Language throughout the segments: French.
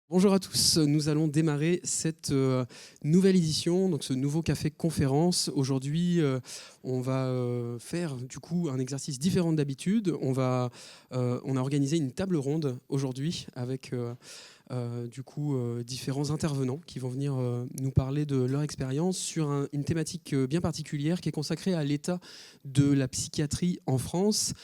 Bonjour à tous, nous allons démarrer cette nouvelle édition, donc ce nouveau café conférence. Aujourd'hui, on va faire du coup un exercice différent d'habitude. On a organisé une table ronde aujourd'hui avec différents intervenants qui vont venir nous parler de leur expérience sur une thématique bien particulière qui est consacrée à l'état de la psychiatrie en France.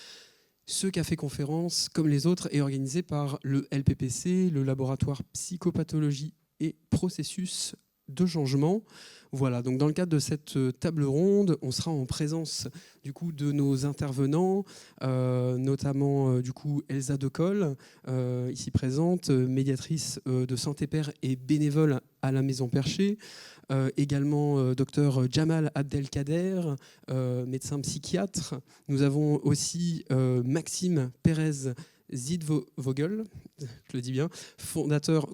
Ce café-conférence, comme les autres, est organisé par le LPPC, le laboratoire Psychopathologie et Processus de Changement. Voilà, donc dans le cadre de cette table ronde, on sera en présence du coup de nos intervenants, notamment du coup Elsa Decolle, ici présente, médiatrice de Santé Père et bénévole à la Maison Perchée. Également docteur Jamal Abdelkader, médecin psychiatre. Nous avons aussi Maxime Pérez Zidvogel, je le dis bien,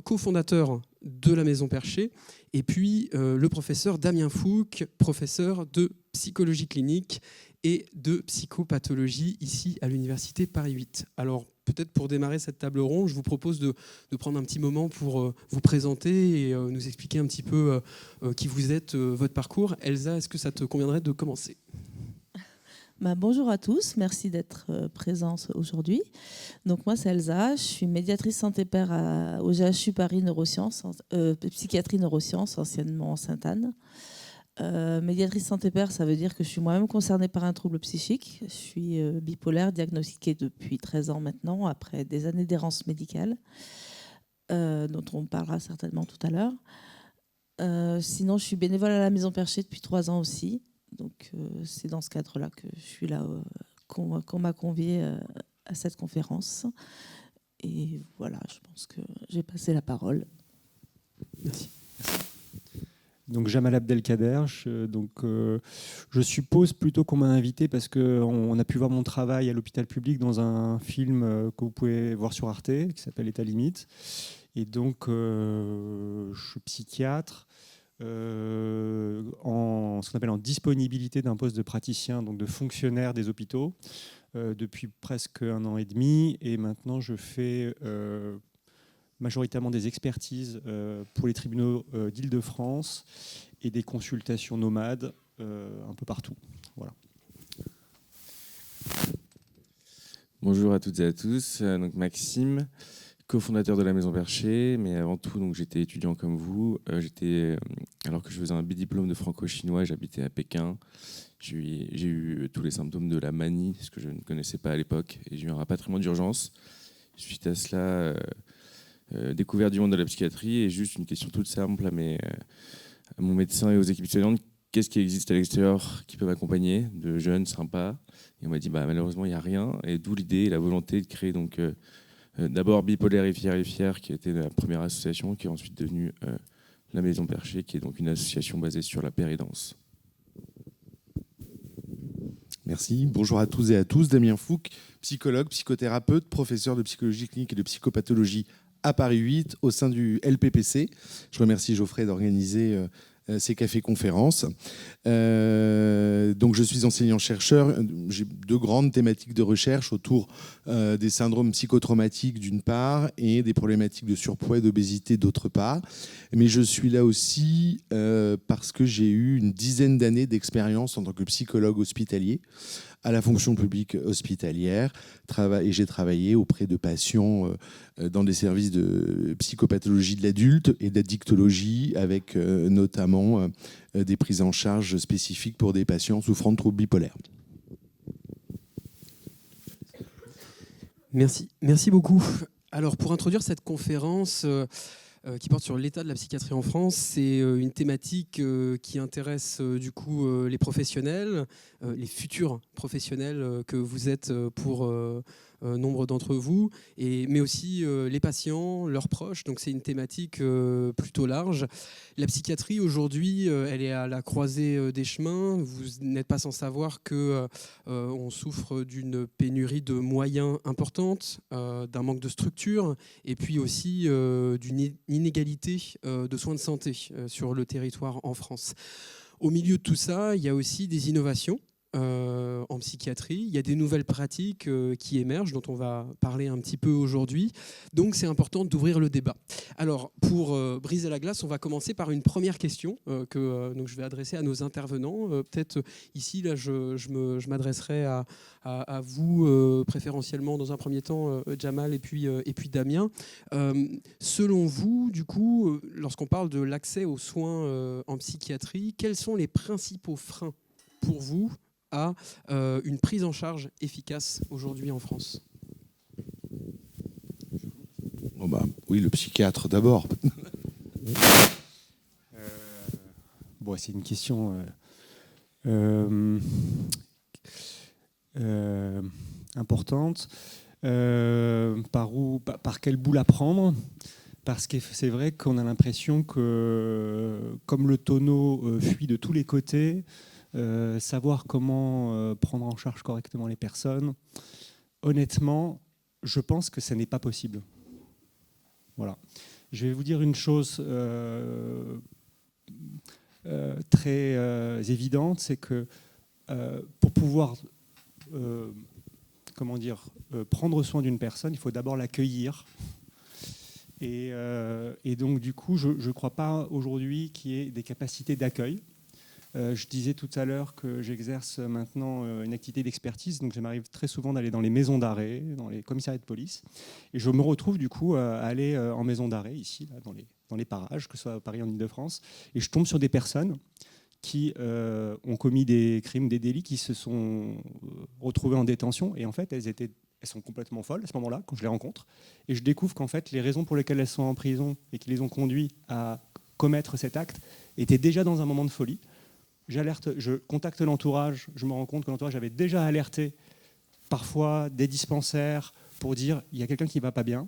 cofondateur de la Maison Perchée, et puis le professeur Damien Fouque, professeur de psychologie clinique et de psychopathologie ici à l'Université Paris 8. Alors peut-être pour démarrer cette table ronde, je vous propose de prendre un petit moment pour vous présenter et nous expliquer un petit peu qui vous êtes, votre parcours. Elsa, est-ce que ça te conviendrait de commencer ? Bonjour à tous, merci d'être présents aujourd'hui. Donc moi c'est Elsa, je suis médiatrice santé père au GHU Paris Neurosciences, psychiatrie neurosciences, anciennement Sainte-Anne. Médiatrice santé père, ça veut dire que je suis moi-même concernée par un trouble psychique. Je suis bipolaire, diagnostiquée depuis 13 ans maintenant, après des années d'errance médicale, dont on parlera certainement tout à l'heure. Sinon je suis bénévole à la Maison Perchée depuis 3 ans aussi. Donc c'est dans ce cadre-là que je suis là, qu'on m'a conviée à cette conférence. Et voilà, je pense que j'ai passé la parole. Merci. Donc Jamal Abdelkader, je suppose plutôt qu'on m'a invité parce qu'on a pu voir mon travail à l'hôpital public dans un film que vous pouvez voir sur Arte qui s'appelle État limite. Et donc je suis psychiatre. En ce qu'on appelle en disponibilité d'un poste de praticien, donc de fonctionnaire des hôpitaux, depuis presque 1 an et demi. Et maintenant, je fais majoritairement des expertises pour les tribunaux d'Île-de-France et des consultations nomades un peu partout. Voilà. Bonjour à toutes et à tous, donc Maxime, cofondateur de la Maison Perchée, mais avant tout, donc, j'étais étudiant comme vous. Alors que je faisais un bidiplôme de franco-chinois, j'habitais à Pékin. J'ai eu tous les symptômes de la manie, ce que je ne connaissais pas à l'époque, et j'ai eu un rapatriement d'urgence. Suite à cela, découvert du monde de la psychiatrie, et juste une question toute simple à mon médecin et aux équipes soignantes: qu'est-ce qui existe à l'extérieur qui peut m'accompagner, de jeunes, sympas? Et on m'a dit malheureusement il n'y a rien, et d'où l'idée et la volonté de créer donc d'abord Bipolaire et Fier, qui a été la première association, qui est ensuite devenue la Maison Perchée, qui est donc une association basée sur la péridance. Merci. Bonjour à tous et à tous. Damien Fouque, psychologue, psychothérapeute, professeur de psychologie clinique et de psychopathologie à Paris 8 au sein du LPPC. Je remercie Geoffrey d'organiser ces cafés-conférences. Donc je suis enseignant-chercheur. J'ai 2 grandes thématiques de recherche autour des syndromes psychotraumatiques d'une part et des problématiques de surpoids et d'obésité d'autre part. Mais je suis là aussi parce que j'ai eu une dizaine d'années d'expérience en tant que psychologue hospitalier à la fonction publique hospitalière, et j'ai travaillé auprès de patients dans des services de psychopathologie de l'adulte et d'addictologie, avec notamment des prises en charge spécifiques pour des patients souffrant de troubles bipolaires. Merci beaucoup. Alors pour introduire cette conférence qui porte sur l'état de la psychiatrie en France, c'est une thématique qui intéresse du coup les professionnels, les futurs professionnels que vous êtes pour nombre d'entre vous, mais aussi les patients, leurs proches. Donc c'est une thématique plutôt large. La psychiatrie aujourd'hui, elle est à la croisée des chemins. Vous n'êtes pas sans savoir que on souffre d'une pénurie de moyens importante, d'un manque de structure, et puis aussi d'une inégalité de soins de santé sur le territoire en France. Au milieu de tout ça, il y a aussi des innovations en psychiatrie. Il y a des nouvelles pratiques qui émergent, dont on va parler un petit peu aujourd'hui. Donc c'est important d'ouvrir le débat. Alors pour briser la glace, on va commencer par une première question que donc je vais adresser à nos intervenants. Peut-être ici, là, je m'adresserai à vous préférentiellement dans un premier temps, Jamal et puis Damien. Selon vous, du coup, lorsqu'on parle de l'accès aux soins en psychiatrie, quels sont les principaux freins pour vous à une prise en charge efficace aujourd'hui en France? Oui, le psychiatre d'abord. C'est une question importante. Par quel bout la prendre? Parce que c'est vrai qu'on a l'impression que, comme le tonneau fuit de tous les côtés, savoir comment prendre en charge correctement les personnes, honnêtement, je pense que ce n'est pas possible. Voilà. Je vais vous dire une chose très évidente, c'est que pour pouvoir prendre soin d'une personne, il faut d'abord l'accueillir. Et donc, du coup, je ne crois pas aujourd'hui qu'il y ait des capacités d'accueil. Je disais tout à l'heure que j'exerce maintenant une activité d'expertise, donc ça m'arrive très souvent d'aller dans les maisons d'arrêt, dans les commissariats de police, et je me retrouve du coup à aller en maison d'arrêt, ici, là, dans les parages, que ce soit à Paris, en Ile-de-France, et je tombe sur des personnes qui ont commis des crimes, des délits, qui se sont retrouvées en détention, et en fait, elles sont complètement folles à ce moment-là, quand je les rencontre, et je découvre qu'en fait, les raisons pour lesquelles elles sont en prison et qui les ont conduits à commettre cet acte étaient déjà dans un moment de folie. Je contacte l'entourage, je me rends compte que l'entourage avait déjà alerté parfois des dispensaires pour dire il y a quelqu'un qui ne va pas bien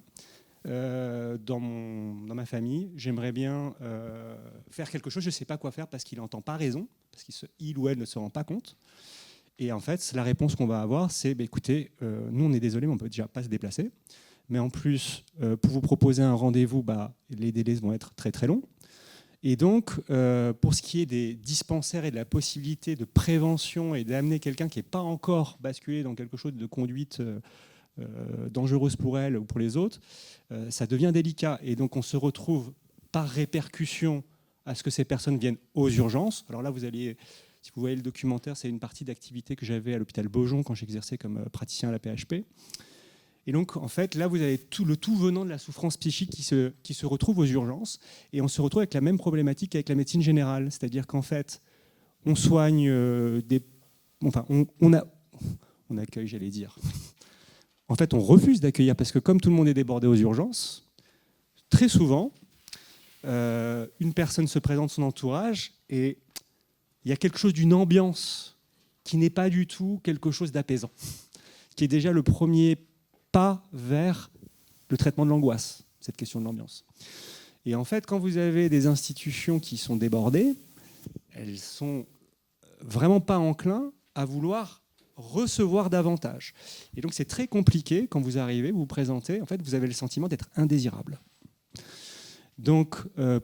dans ma famille, j'aimerais bien faire quelque chose, je ne sais pas quoi faire parce qu'il n'entend pas raison, parce qu'il ou elle ne se rend pas compte. Et en fait, la réponse qu'on va avoir, c'est écoutez, nous on est désolé, mais on ne peut déjà pas se déplacer. Mais en plus, pour vous proposer un rendez-vous, les délais vont être très très longs. Et donc, pour ce qui est des dispensaires et de la possibilité de prévention et d'amener quelqu'un qui n'est pas encore basculé dans quelque chose de conduite dangereuse pour elle ou pour les autres, ça devient délicat. Et donc, on se retrouve par répercussion à ce que ces personnes viennent aux urgences. Alors là, si vous voyez le documentaire, c'est une partie d'activité que j'avais à l'hôpital Beaujon quand j'exerçais comme praticien à la PHP. Et donc, en fait, là, vous avez le tout venant de la souffrance psychique qui se retrouve aux urgences. Et on se retrouve avec la même problématique qu'avec la médecine générale. C'est-à-dire qu'en fait, on soigne on accueille, j'allais dire. En fait, on refuse d'accueillir parce que comme tout le monde est débordé aux urgences, très souvent, une personne se présente son entourage et il y a quelque chose d'une ambiance qui n'est pas du tout quelque chose d'apaisant, qui est déjà le premier pas vers le traitement de l'angoisse, cette question de l'ambiance. Et en fait, quand vous avez des institutions qui sont débordées, elles sont vraiment pas enclins à vouloir recevoir davantage. Et donc c'est très compliqué quand vous arrivez, vous vous présentez, en fait vous avez le sentiment d'être indésirable. Donc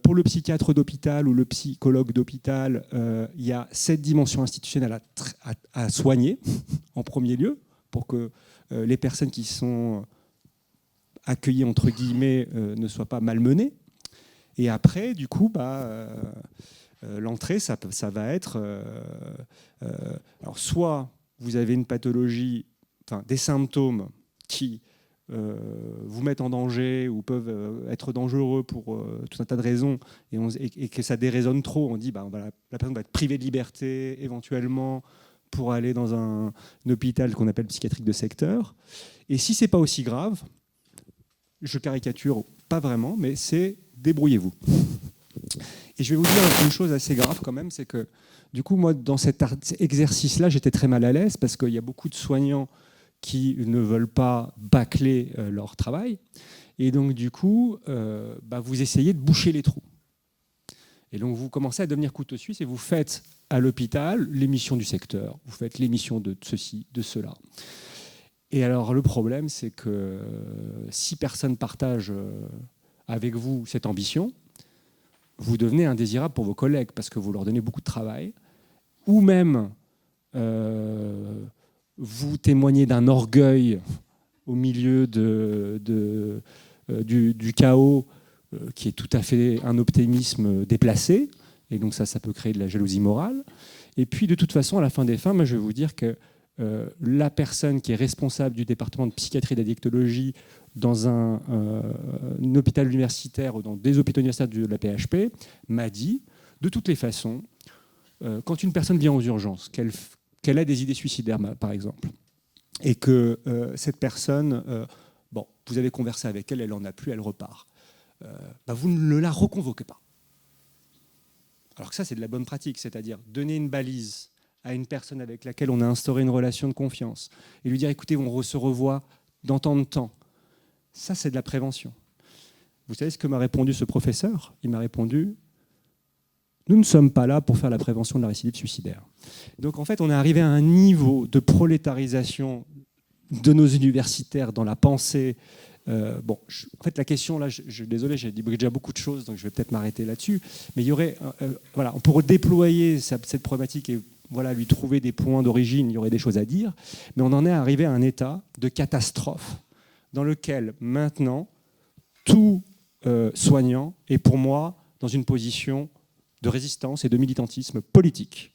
pour le psychiatre d'hôpital ou le psychologue d'hôpital, il y a cette dimension institutionnelle à soigner en premier lieu pour que les personnes qui sont accueillies entre guillemets ne soient pas malmenées. Et après, du coup, l'entrée, ça va être alors soit vous avez une pathologie, des symptômes qui vous mettent en danger ou peuvent être dangereux pour tout un tas de raisons et que ça déraisonne trop. On dit la personne va être privée de liberté éventuellement pour aller dans un hôpital qu'on appelle psychiatrique de secteur. Et si c'est pas aussi grave, je caricature pas vraiment, mais c'est débrouillez-vous. Et je vais vous dire une chose assez grave quand même, c'est que du coup, moi, dans cet exercice-là, j'étais très mal à l'aise parce qu'il y a beaucoup de soignants qui ne veulent pas bâcler leur travail. Et donc, du coup, vous essayez de boucher les trous. Et donc, vous commencez à devenir couteau suisse et vous faites à l'hôpital l'émission du secteur, vous faites l'émission de ceci, de cela. Et alors, le problème, c'est que si personne partage avec vous cette ambition, vous devenez indésirable pour vos collègues parce que vous leur donnez beaucoup de travail, ou même vous témoignez d'un orgueil au milieu du chaos qui est tout à fait un optimisme déplacé. Et donc ça peut créer de la jalousie morale. Et puis, de toute façon, à la fin des fins, moi, je vais vous dire que la personne qui est responsable du département de psychiatrie et d'addictologie dans un hôpital universitaire ou dans des hôpitaux universitaires de la PHP m'a dit, de toutes les façons, quand une personne vient aux urgences, qu'elle a des idées suicidaires, par exemple, et que cette personne, vous avez conversé avec elle, elle n'en a plus, elle repart, vous ne la reconvoquez pas. Alors que ça, c'est de la bonne pratique, c'est-à-dire donner une balise à une personne avec laquelle on a instauré une relation de confiance et lui dire, écoutez, on se revoit dans tant de temps. Ça, c'est de la prévention. Vous savez ce que m'a répondu ce professeur ? Il m'a répondu, nous ne sommes pas là pour faire la prévention de la récidive suicidaire. Donc en fait, on est arrivé à un niveau de prolétarisation de nos universitaires dans la pensée. En fait, la question, là, désolé, j'ai dit déjà beaucoup de choses, donc je vais peut-être m'arrêter là-dessus. Mais il y aurait, on pourrait déployer cette problématique et lui trouver des points d'origine, il y aurait des choses à dire. Mais on en est arrivé à un état de catastrophe dans lequel maintenant, tout soignant est pour moi dans une position de résistance et de militantisme politique.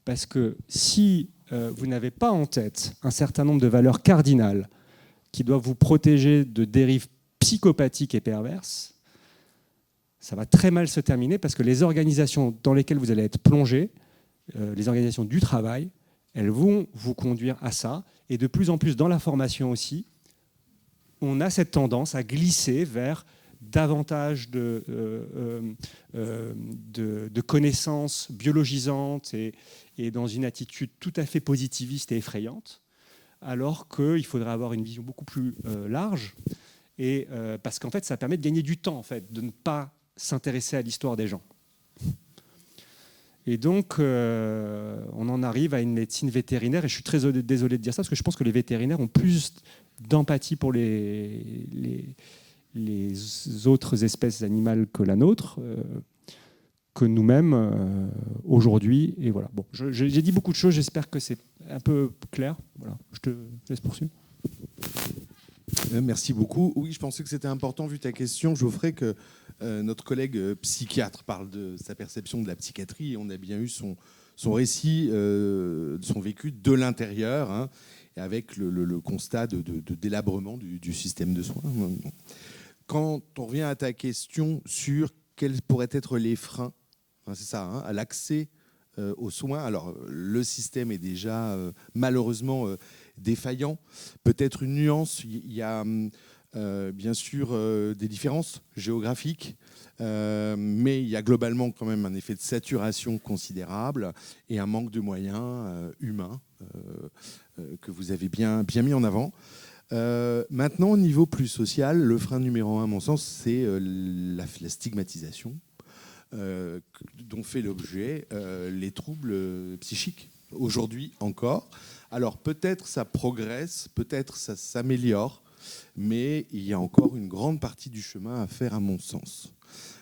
Parce que si vous n'avez pas en tête un certain nombre de valeurs cardinales qui doivent vous protéger de dérives psychopathiques et perverses, ça va très mal se terminer parce que les organisations dans lesquelles vous allez être plongé, les organisations du travail, elles vont vous conduire à ça. Et de plus en plus dans la formation aussi, on a cette tendance à glisser vers davantage de connaissances biologisantes et dans une attitude tout à fait positiviste et effrayante, alors qu'il faudrait avoir une vision beaucoup plus large, et parce qu'en fait, ça permet de gagner du temps, en fait, de ne pas s'intéresser à l'histoire des gens. Et donc, on en arrive à une médecine vétérinaire, et je suis très désolé de dire ça, parce que je pense que les vétérinaires ont plus d'empathie pour les autres espèces animales que la nôtre, que nous-mêmes aujourd'hui. Et voilà. Bon, j'ai dit beaucoup de choses, j'espère que c'est un peu clair. Voilà, je te laisse poursuivre. Merci beaucoup. Oui, je pensais que c'était important, vu ta question, Geoffrey, que notre collègue psychiatre parle de sa perception de la psychiatrie. Et on a bien eu son récit, son vécu de l'intérieur, hein, et avec le constat de délabrement du système de soins. Quand on revient à ta question sur quels pourraient être les freins, hein, c'est ça, hein, à l'accès aux soins. Alors, le système est déjà malheureusement défaillant. Peut-être une nuance, il y a bien sûr des différences géographiques, mais il y a globalement quand même un effet de saturation considérable et un manque de moyens humains que vous avez bien mis en avant. Maintenant, au niveau plus social, le frein numéro 1, à mon sens, c'est la stigmatisation dont fait l'objet les troubles psychiques, aujourd'hui encore. Alors peut-être ça progresse, peut-être ça s'améliore, mais il y a encore une grande partie du chemin à faire, à mon sens.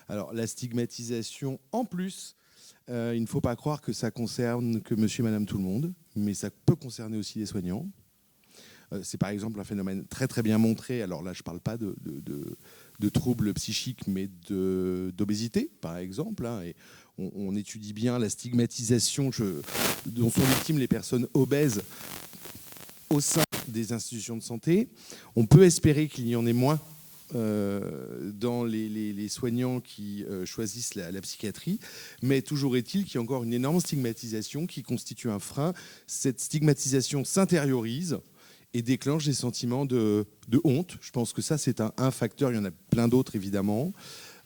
Alors la stigmatisation, en plus, il ne faut pas croire que ça concerne que monsieur et madame tout le monde, mais ça peut concerner aussi les soignants. C'est par exemple un phénomène très très bien montré, alors là je ne parle pas de troubles psychiques, mais d'obésité par exemple, hein, et on étudie bien la stigmatisation dont sont victimes les personnes obèses au sein des institutions de santé. On peut espérer qu'il y en ait moins dans les soignants qui choisissent la psychiatrie, mais toujours est-il qu'il y a encore une énorme stigmatisation qui constitue un frein. Cette stigmatisation s'intériorise et déclenche des sentiments de honte. Je pense que ça, c'est un facteur. Il y en a plein d'autres, évidemment,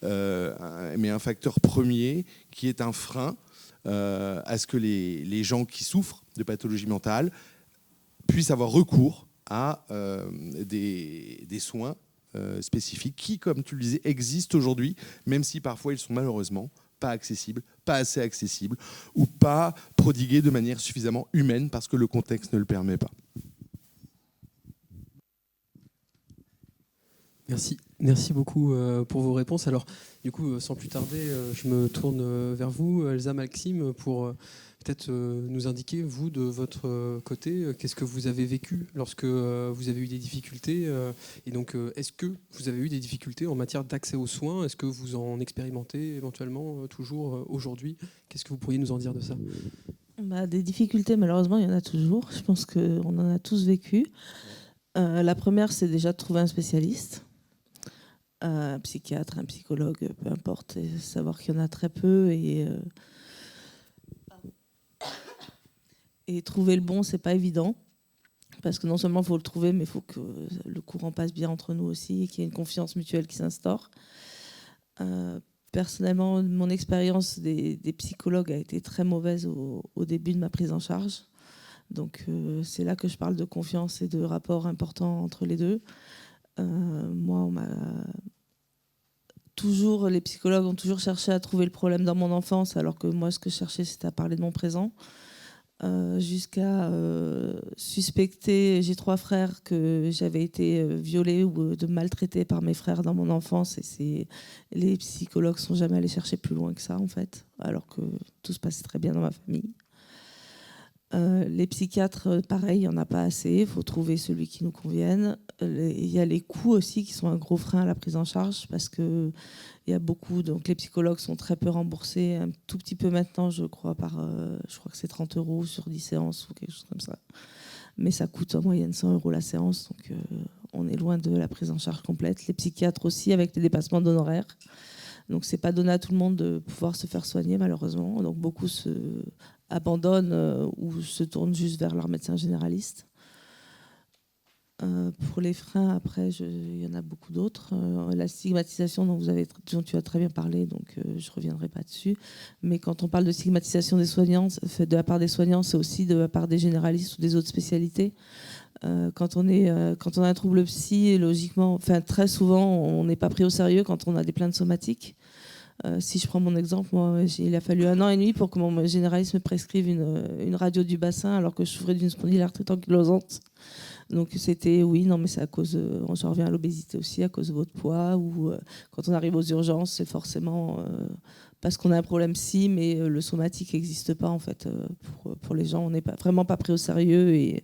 mais un facteur premier qui est un frein à ce que les gens qui souffrent de pathologie mentale puissent avoir recours à des soins spécifiques qui, comme tu le disais, existent aujourd'hui, même si parfois ils sont malheureusement pas accessibles, pas assez accessibles, ou pas prodigués de manière suffisamment humaine parce que le contexte ne le permet pas. Merci beaucoup pour vos réponses. Alors, du coup, sans plus tarder, je me tourne vers vous, Elsa, Maxime, pour peut-être nous indiquer, vous, de votre côté, qu'est-ce que vous avez vécu lorsque vous avez eu des difficultés. Et donc, est-ce que vous avez eu des difficultés en matière d'accès aux soins? Est-ce que vous en expérimentez éventuellement toujours aujourd'hui? Qu'est-ce que vous pourriez nous en dire de ça? Des difficultés, malheureusement, il y en a toujours. Je pense qu'on en a tous vécu. La première, c'est déjà de trouver un spécialiste. Un psychiatre, un psychologue, peu importe, et savoir qu'il y en a très peu et trouver le bon, c'est pas évident parce que non seulement il faut le trouver, mais il faut que le courant passe bien entre nous aussi et qu'il y ait une confiance mutuelle qui s'instaure. Personnellement, mon expérience des psychologues a été très mauvaise au début de ma prise en charge. Donc c'est là que je parle de confiance et de rapport important entre les deux. Moi, les psychologues ont toujours cherché à trouver le problème dans mon enfance, alors que moi, ce que je cherchais, c'était à parler de mon présent. Jusqu'à suspecter, j'ai 3 frères, que j'avais été violée ou de maltraitée par mes frères dans mon enfance. Et les psychologues ne sont jamais allés chercher plus loin que ça, en fait, alors que tout se passait très bien dans ma famille. Les psychiatres, pareil, il n'y en a pas assez. Il faut trouver celui qui nous convienne. Il y a les coûts aussi qui sont un gros frein à la prise en charge parce que il y a beaucoup. Donc les psychologues sont très peu remboursés, un tout petit peu maintenant, je crois que c'est 30 € sur 10 séances ou quelque chose comme ça. Mais ça coûte en moyenne 100 € la séance, donc on est loin de la prise en charge complète. Les psychiatres aussi, avec les dépassements d'honoraires. Donc c'est pas donné à tout le monde de pouvoir se faire soigner, malheureusement. Donc beaucoup abandonnent ou se tournent juste vers leur médecin généraliste. Pour les freins, après, il y en a beaucoup d'autres. La stigmatisation dont tu as très bien parlé, donc je ne reviendrai pas dessus. Mais quand on parle de stigmatisation des soignants, de la part des soignants, c'est aussi de la part des généralistes ou des autres spécialités. Quand on a un trouble psy, logiquement, très souvent, on n'est pas pris au sérieux quand on a des plaintes somatiques. Si je prends mon exemple, moi, il a fallu 1 an et demi pour que mon généraliste me prescrive une radio du bassin alors que je souffrais d'une spondylarthrite ankylosante. Donc c'était oui, non, mais c'est à cause, on s'en revient à l'obésité aussi, à cause de votre poids, ou quand on arrive aux urgences, c'est forcément parce qu'on a un problème psy, mais le somatique n'existe pas en fait. Pour les gens, on n'est vraiment pas pris au sérieux et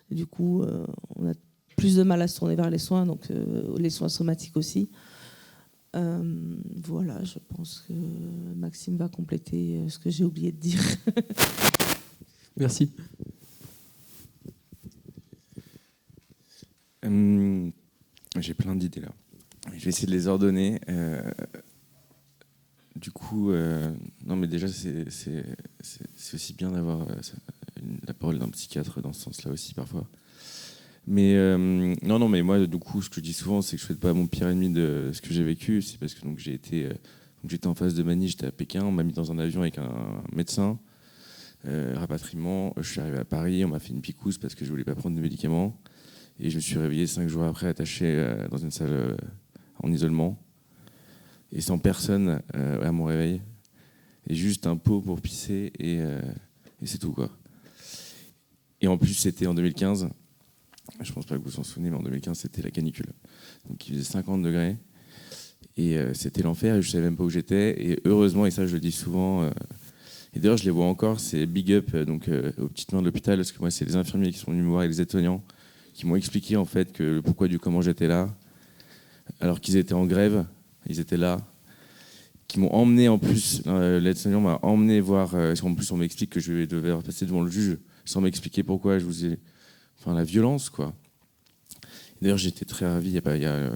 du coup, on a plus de mal à se tourner vers les soins, donc les soins somatiques aussi. Voilà, je pense que Maxime va compléter ce que j'ai oublié de dire. Merci. J'ai plein d'idées là. Je vais essayer de les ordonner. Du coup, non, mais déjà, c'est aussi bien d'avoir la parole d'un psychiatre dans ce sens-là aussi parfois. Mais non, mais moi, du coup, ce que je dis souvent, c'est que je ne fais pas mon pire ennemi de ce que j'ai vécu. C'est parce que donc, j'étais en phase de manie, j'étais à Pékin, on m'a mis dans un avion avec un médecin, rapatriement. Je suis arrivé à Paris, on m'a fait une picouse parce que je ne voulais pas prendre de médicaments. Et je me suis réveillé 5 jours après, attaché dans une salle en isolement. Et sans personne à mon réveil. Et juste un pot pour pisser et c'est tout, quoi. Et en plus, c'était en 2015. Je pense pas que vous vous en souvenez, mais en 2015, c'était la canicule. Donc il faisait 50 degrés. Et c'était l'enfer et je savais même pas où j'étais. Et heureusement, et ça je le dis souvent, et d'ailleurs je les vois encore, c'est big up aux petites mains de l'hôpital, parce que moi c'est les infirmiers qui sont venus me voir et les aides-soignants qui m'ont expliqué en fait que le pourquoi du comment j'étais là, alors qu'ils étaient en grève, ils étaient là, qui m'ont emmené en plus, l'aide-soignant m'a emmené voir, en plus on m'explique que je devais passer devant le juge sans m'expliquer pourquoi la violence, quoi. D'ailleurs j'étais très ravi, il y a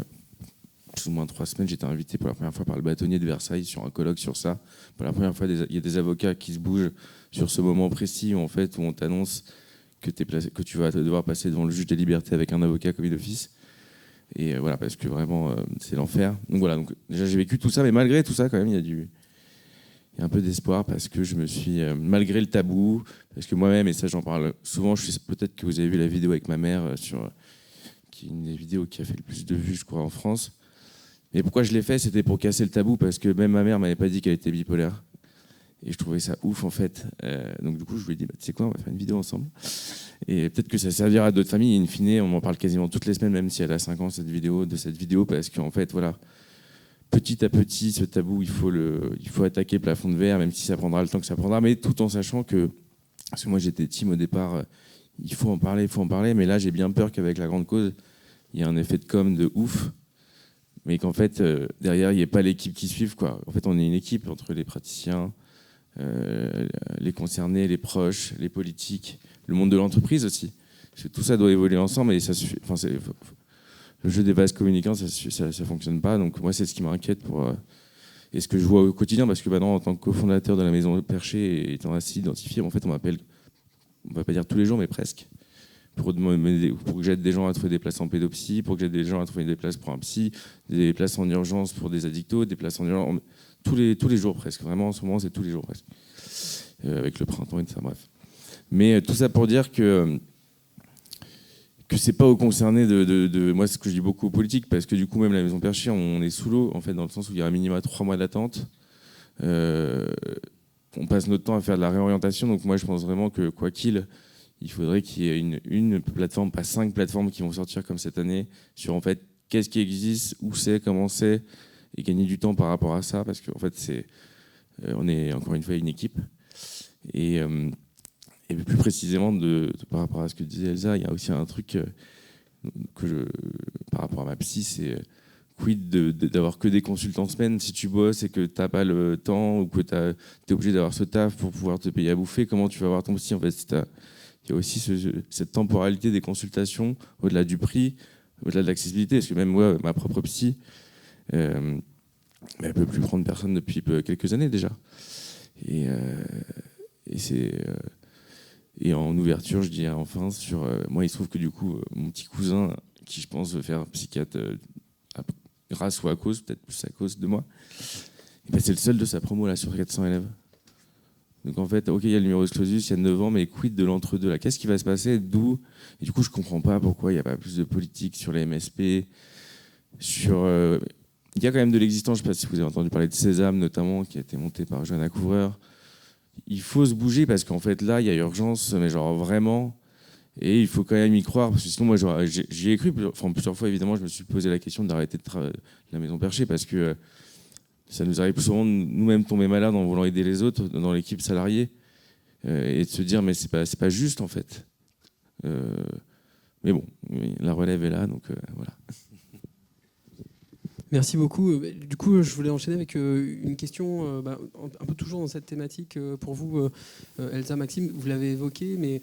plus ou moins 3 semaines, j'étais invité pour la première fois par le bâtonnier de Versailles sur un colloque sur ça. Pour la première fois, il y a des avocats qui se bougent sur ce moment précis où on t'annonce que tu vas devoir passer devant le juge des libertés avec un avocat commis d'office. Et voilà, parce que vraiment, c'est l'enfer. Donc voilà, déjà j'ai vécu tout ça, mais malgré tout ça, quand même, il y a un peu d'espoir parce que je me suis, malgré le tabou, parce que moi-même, et ça j'en parle souvent, peut-être que vous avez vu la vidéo avec ma mère, qui est une des vidéos qui a fait le plus de vues, je crois, en France. Et pourquoi je l'ai fait, c'était pour casser le tabou, parce que même ma mère m'avait pas dit qu'elle était bipolaire. Et je trouvais ça ouf en fait. Donc du coup, je lui ai dit, tu sais quoi, on va faire une vidéo ensemble. Et peut-être que ça servira à d'autres familles. In fine, on m'en parle quasiment toutes les semaines, même si elle a 5 ans, de cette vidéo, parce qu'en fait, voilà, petit à petit, ce tabou, il faut attaquer le plafond de verre, même si ça prendra le temps que ça prendra, mais tout en sachant que, parce que moi j'étais team au départ, il faut en parler, mais là j'ai bien peur qu'avec la grande cause, il y ait un effet de com de ouf, mais qu'en fait, derrière, il n'y ait pas l'équipe qui suive, quoi. En fait, on est une équipe entre les praticiens, les concernés, les proches, les politiques, le monde de l'entreprise aussi. Parce que tout ça doit évoluer ensemble et ça suffit. Enfin, le jeu des vases communicants, ça fonctionne pas. Donc moi, c'est ce qui m'inquiète et ce que je vois au quotidien, parce que maintenant, en tant que cofondateur de la Maison Perchée et étant assez identifié, en fait, on m'appelle, on va pas dire tous les jours, mais presque, pour que j'aide des gens à trouver des places en pédopsie, pour que j'aide des gens à trouver des places pour un psy, des places en urgence pour des addictos, des places en urgence tous les jours presque. Vraiment, en ce moment, c'est tous les jours presque. Avec le printemps et tout ça, bref. Mais tout ça pour dire que c'est pas aux concernés de moi, c'est ce que je dis beaucoup aux politiques, parce que du coup, même la Maison Perchée, on est sous l'eau, en fait, dans le sens où il y a un minimum 3 mois d'attente. On passe notre temps à faire de la réorientation, donc moi, je pense vraiment que quoi qu'il, il faudrait qu'il y ait une plateforme, pas 5 plateformes qui vont sortir comme cette année, sur en fait, qu'est-ce qui existe, où c'est, comment c'est, et gagner du temps par rapport à ça, parce qu'en fait, on est encore une fois une équipe. Et plus précisément, par rapport à ce que disait Elsa, il y a aussi un truc par rapport à ma psy, c'est quid d'avoir que des consultants semaine. Si tu bosses et que tu n'as pas le temps ou que tu es obligé d'avoir ce taf pour pouvoir te payer à bouffer, comment tu vas voir ton psy en fait, il y a aussi cette temporalité des consultations, au-delà du prix, au-delà de l'accessibilité, parce que même moi, ma propre psy, elle ne peut plus prendre personne depuis quelques années déjà. Et en ouverture, je dirais enfin, moi, il se trouve que du coup, mon petit cousin, qui je pense veut faire psychiatre grâce ou à cause, peut-être plus à cause de moi, c'est le seul de sa promo là, sur 400 élèves. Donc en fait, ok, il y a le numerus clausus, il y a 9 ans, mais quid de l'entre-deux là? Qu'est-ce qui va se passer? D'où? Et du coup, je comprends pas pourquoi il n'y a pas plus de politique sur les MSP, il y a quand même de l'existence, je ne sais pas si vous avez entendu parler de Sésame notamment, qui a été monté par Johanna Couvreur. Il faut se bouger parce qu'en fait là, il y a urgence, mais genre vraiment, et il faut quand même y croire, parce que sinon moi j'y ai cru, plusieurs fois évidemment, je me suis posé la question d'arrêter la Maison Perchée, parce que ça nous arrive souvent de nous-mêmes tomber malades en voulant aider les autres dans l'équipe salariée, et de se dire mais c'est pas juste en fait. Mais bon, la relève est là, donc voilà. Merci beaucoup. Du coup, je voulais enchaîner avec une question un peu toujours dans cette thématique pour vous, Elsa, Maxime. Vous l'avez évoqué, mais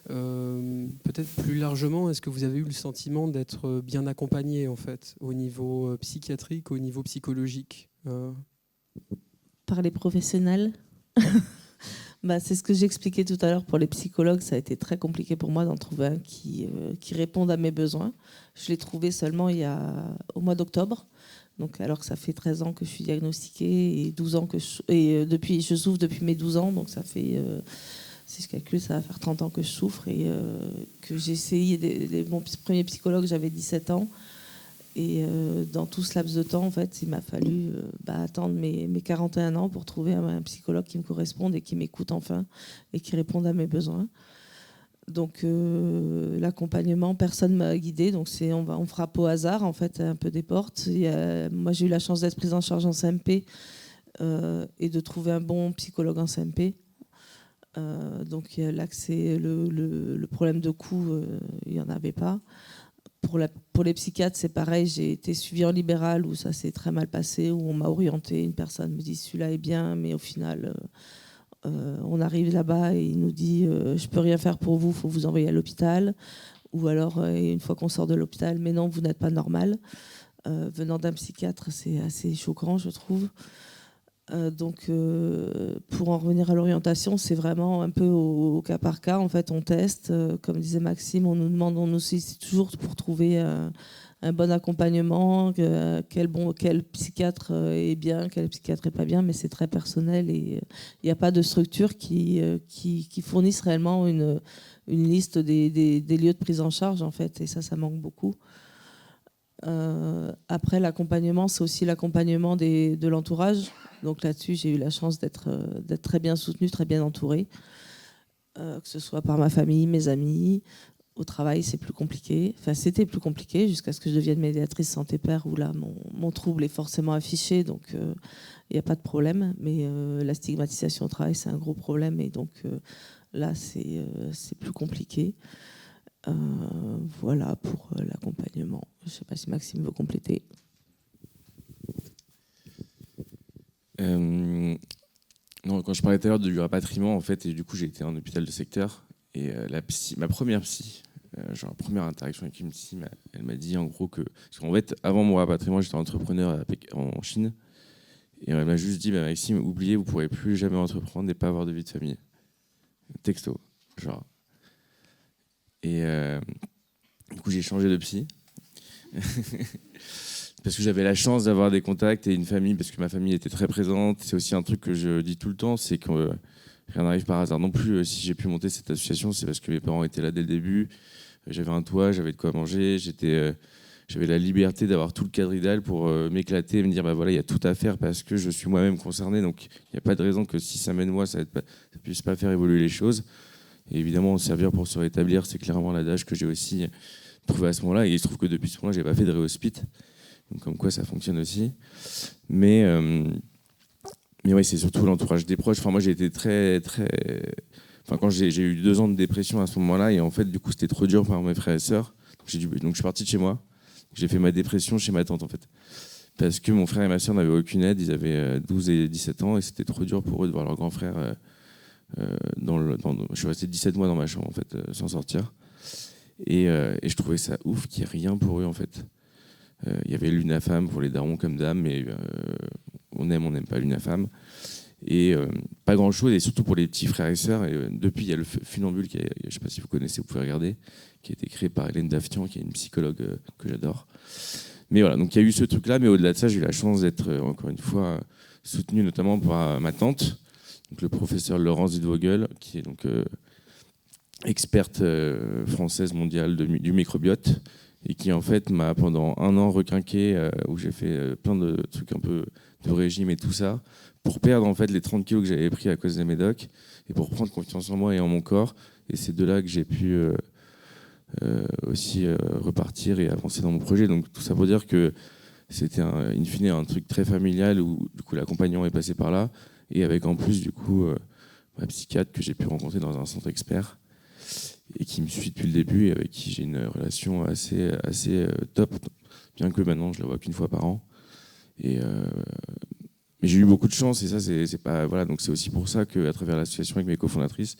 peut-être plus largement, est-ce que vous avez eu le sentiment d'être bien accompagné en fait, au niveau psychiatrique, au niveau psychologique Par les professionnels. C'est ce que j'expliquais tout à l'heure pour les psychologues. Ça a été très compliqué pour moi d'en trouver un qui réponde à mes besoins. Je l'ai trouvé seulement au mois d'octobre. Donc, alors que ça fait 13 ans que je suis diagnostiquée et 12 ans que je souffre depuis mes 12 ans. Donc ça fait, si je calcule, ça va faire 30 ans que je souffre et que j'ai essayé mon premier psychologue, j'avais 17 ans. Et dans tout ce laps de temps, en fait, il m'a fallu attendre mes 41 ans pour trouver un psychologue qui me corresponde et qui m'écoute enfin et qui réponde à mes besoins. Donc l'accompagnement, personne ne m'a guidée, donc on frappe au hasard en fait un peu des portes. Moi j'ai eu la chance d'être prise en charge en CMP et de trouver un bon psychologue en CMP. Donc l'accès, le problème de coût, il n'y en avait pas. Pour les psychiatres, c'est pareil, j'ai été suivie en libéral où ça s'est très mal passé, où on m'a orientée, une personne me dit celui-là est bien, mais au final... on arrive là-bas et il nous dit je peux rien faire pour vous, il faut vous envoyer à l'hôpital. Ou alors, une fois qu'on sort de l'hôpital, mais non, vous n'êtes pas normal. Venant d'un psychiatre, c'est assez choquant, je trouve. Donc, pour en revenir à l'orientation, c'est vraiment un peu au cas par cas. En fait, on teste. Comme disait Maxime, on nous demande, on nous sollicite toujours pour trouver un bon accompagnement, quel psychiatre est bien, quel psychiatre est pas bien, mais c'est très personnel et il n'y a pas de structure qui fournisse réellement une liste des lieux de prise en charge en fait, et ça manque beaucoup. Après l'accompagnement, c'est aussi l'accompagnement de l'entourage. Donc là-dessus, j'ai eu la chance d'être très bien soutenue, très bien entourée, que ce soit par ma famille, mes amis. Au travail, c'est plus compliqué. Enfin, c'était plus compliqué jusqu'à ce que je devienne médiatrice santé-père, où là, mon trouble est forcément affiché, donc il n'y a pas de problème. Mais la stigmatisation au travail, c'est un gros problème, et donc là, c'est plus compliqué. Voilà pour l'accompagnement. Je ne sais pas si Maxime veut compléter. Non, quand je parlais tout à l'heure du rapatriement, en fait, et du coup, j'ai été en hôpital de secteur, et ma première psy, genre première interaction avec une psy, elle m'a dit en gros que, parce qu'en fait, avant mon rapatriement, j'étais entrepreneur en Chine, et elle m'a juste dit, Maxime, oubliez, vous ne pourrez plus jamais entreprendre et pas avoir de vie de famille. Texto, genre. Et du coup, j'ai changé de psy. Parce que j'avais la chance d'avoir des contacts et une famille, parce que ma famille était très présente. C'est aussi un truc que je dis tout le temps, c'est que rien n'arrive par hasard non plus. Si j'ai pu monter cette association, c'est parce que mes parents étaient là dès le début. J'avais un toit, j'avais de quoi manger, j'avais la liberté d'avoir tout le cadre idéal pour m'éclater et me dire voilà, il y a tout à faire parce que je suis moi-même concerné. Donc il n'y a pas de raison que si ça mène moi, ça ne puisse pas faire évoluer les choses. Et évidemment, servir pour se rétablir, c'est clairement l'adage que j'ai aussi trouvé à ce moment-là. Et il se trouve que depuis ce moment-là, je n'ai pas fait de réhospite. Donc comme quoi ça fonctionne aussi. Mais oui, c'est surtout l'entourage des proches. Enfin, moi, j'ai été quand j'ai eu 2 ans de dépression à ce moment-là, et en fait, du coup, c'était trop dur pour mes frères et sœurs. Donc je suis parti de chez moi. J'ai fait ma dépression chez ma tante, en fait. Parce que mon frère et ma sœur n'avaient aucune aide. Ils avaient 12 et 17 ans, et c'était trop dur pour eux de voir leur grand frère. Je suis resté 17 mois dans ma chambre, en fait, sans sortir. Et je trouvais ça ouf qu'il n'y ait rien pour eux, en fait. Il y avait l'UNAFAM pour les darons comme dames, mais on n'aime pas l'UNAFAM. Et pas grand-chose, et surtout pour les petits frères et sœurs. Et depuis, il y a le Funambule, je ne sais pas si vous connaissez, vous pouvez regarder, qui a été créé par Hélène Daftian, qui est une psychologue que j'adore. Mais voilà, donc il y a eu ce truc-là, mais au-delà de ça, j'ai eu la chance d'être, encore une fois, soutenu notamment par ma tante, donc le professeur Laurence Zidvogel, qui est donc experte française mondiale du microbiote, et qui en fait m'a pendant 1 an requinqué, où j'ai fait plein de trucs un peu de régime et tout ça, pour perdre en fait les 30 kilos que j'avais pris à cause des médocs, et pour prendre confiance en moi et en mon corps. Et c'est de là que j'ai pu aussi repartir et avancer dans mon projet. Donc tout ça pour dire que c'était in fine un truc très familial, où du coup l'accompagnement est passé par là, et avec en plus du coup ma psychiatre que j'ai pu rencontrer dans un centre expert, et qui me suit depuis le début, et avec qui j'ai une relation assez top, bien que maintenant je la vois qu'1 fois par an. Mais j'ai eu beaucoup de chance, et ça c'est pas voilà, donc c'est aussi pour ça qu'à travers l'association avec mes cofondatrices,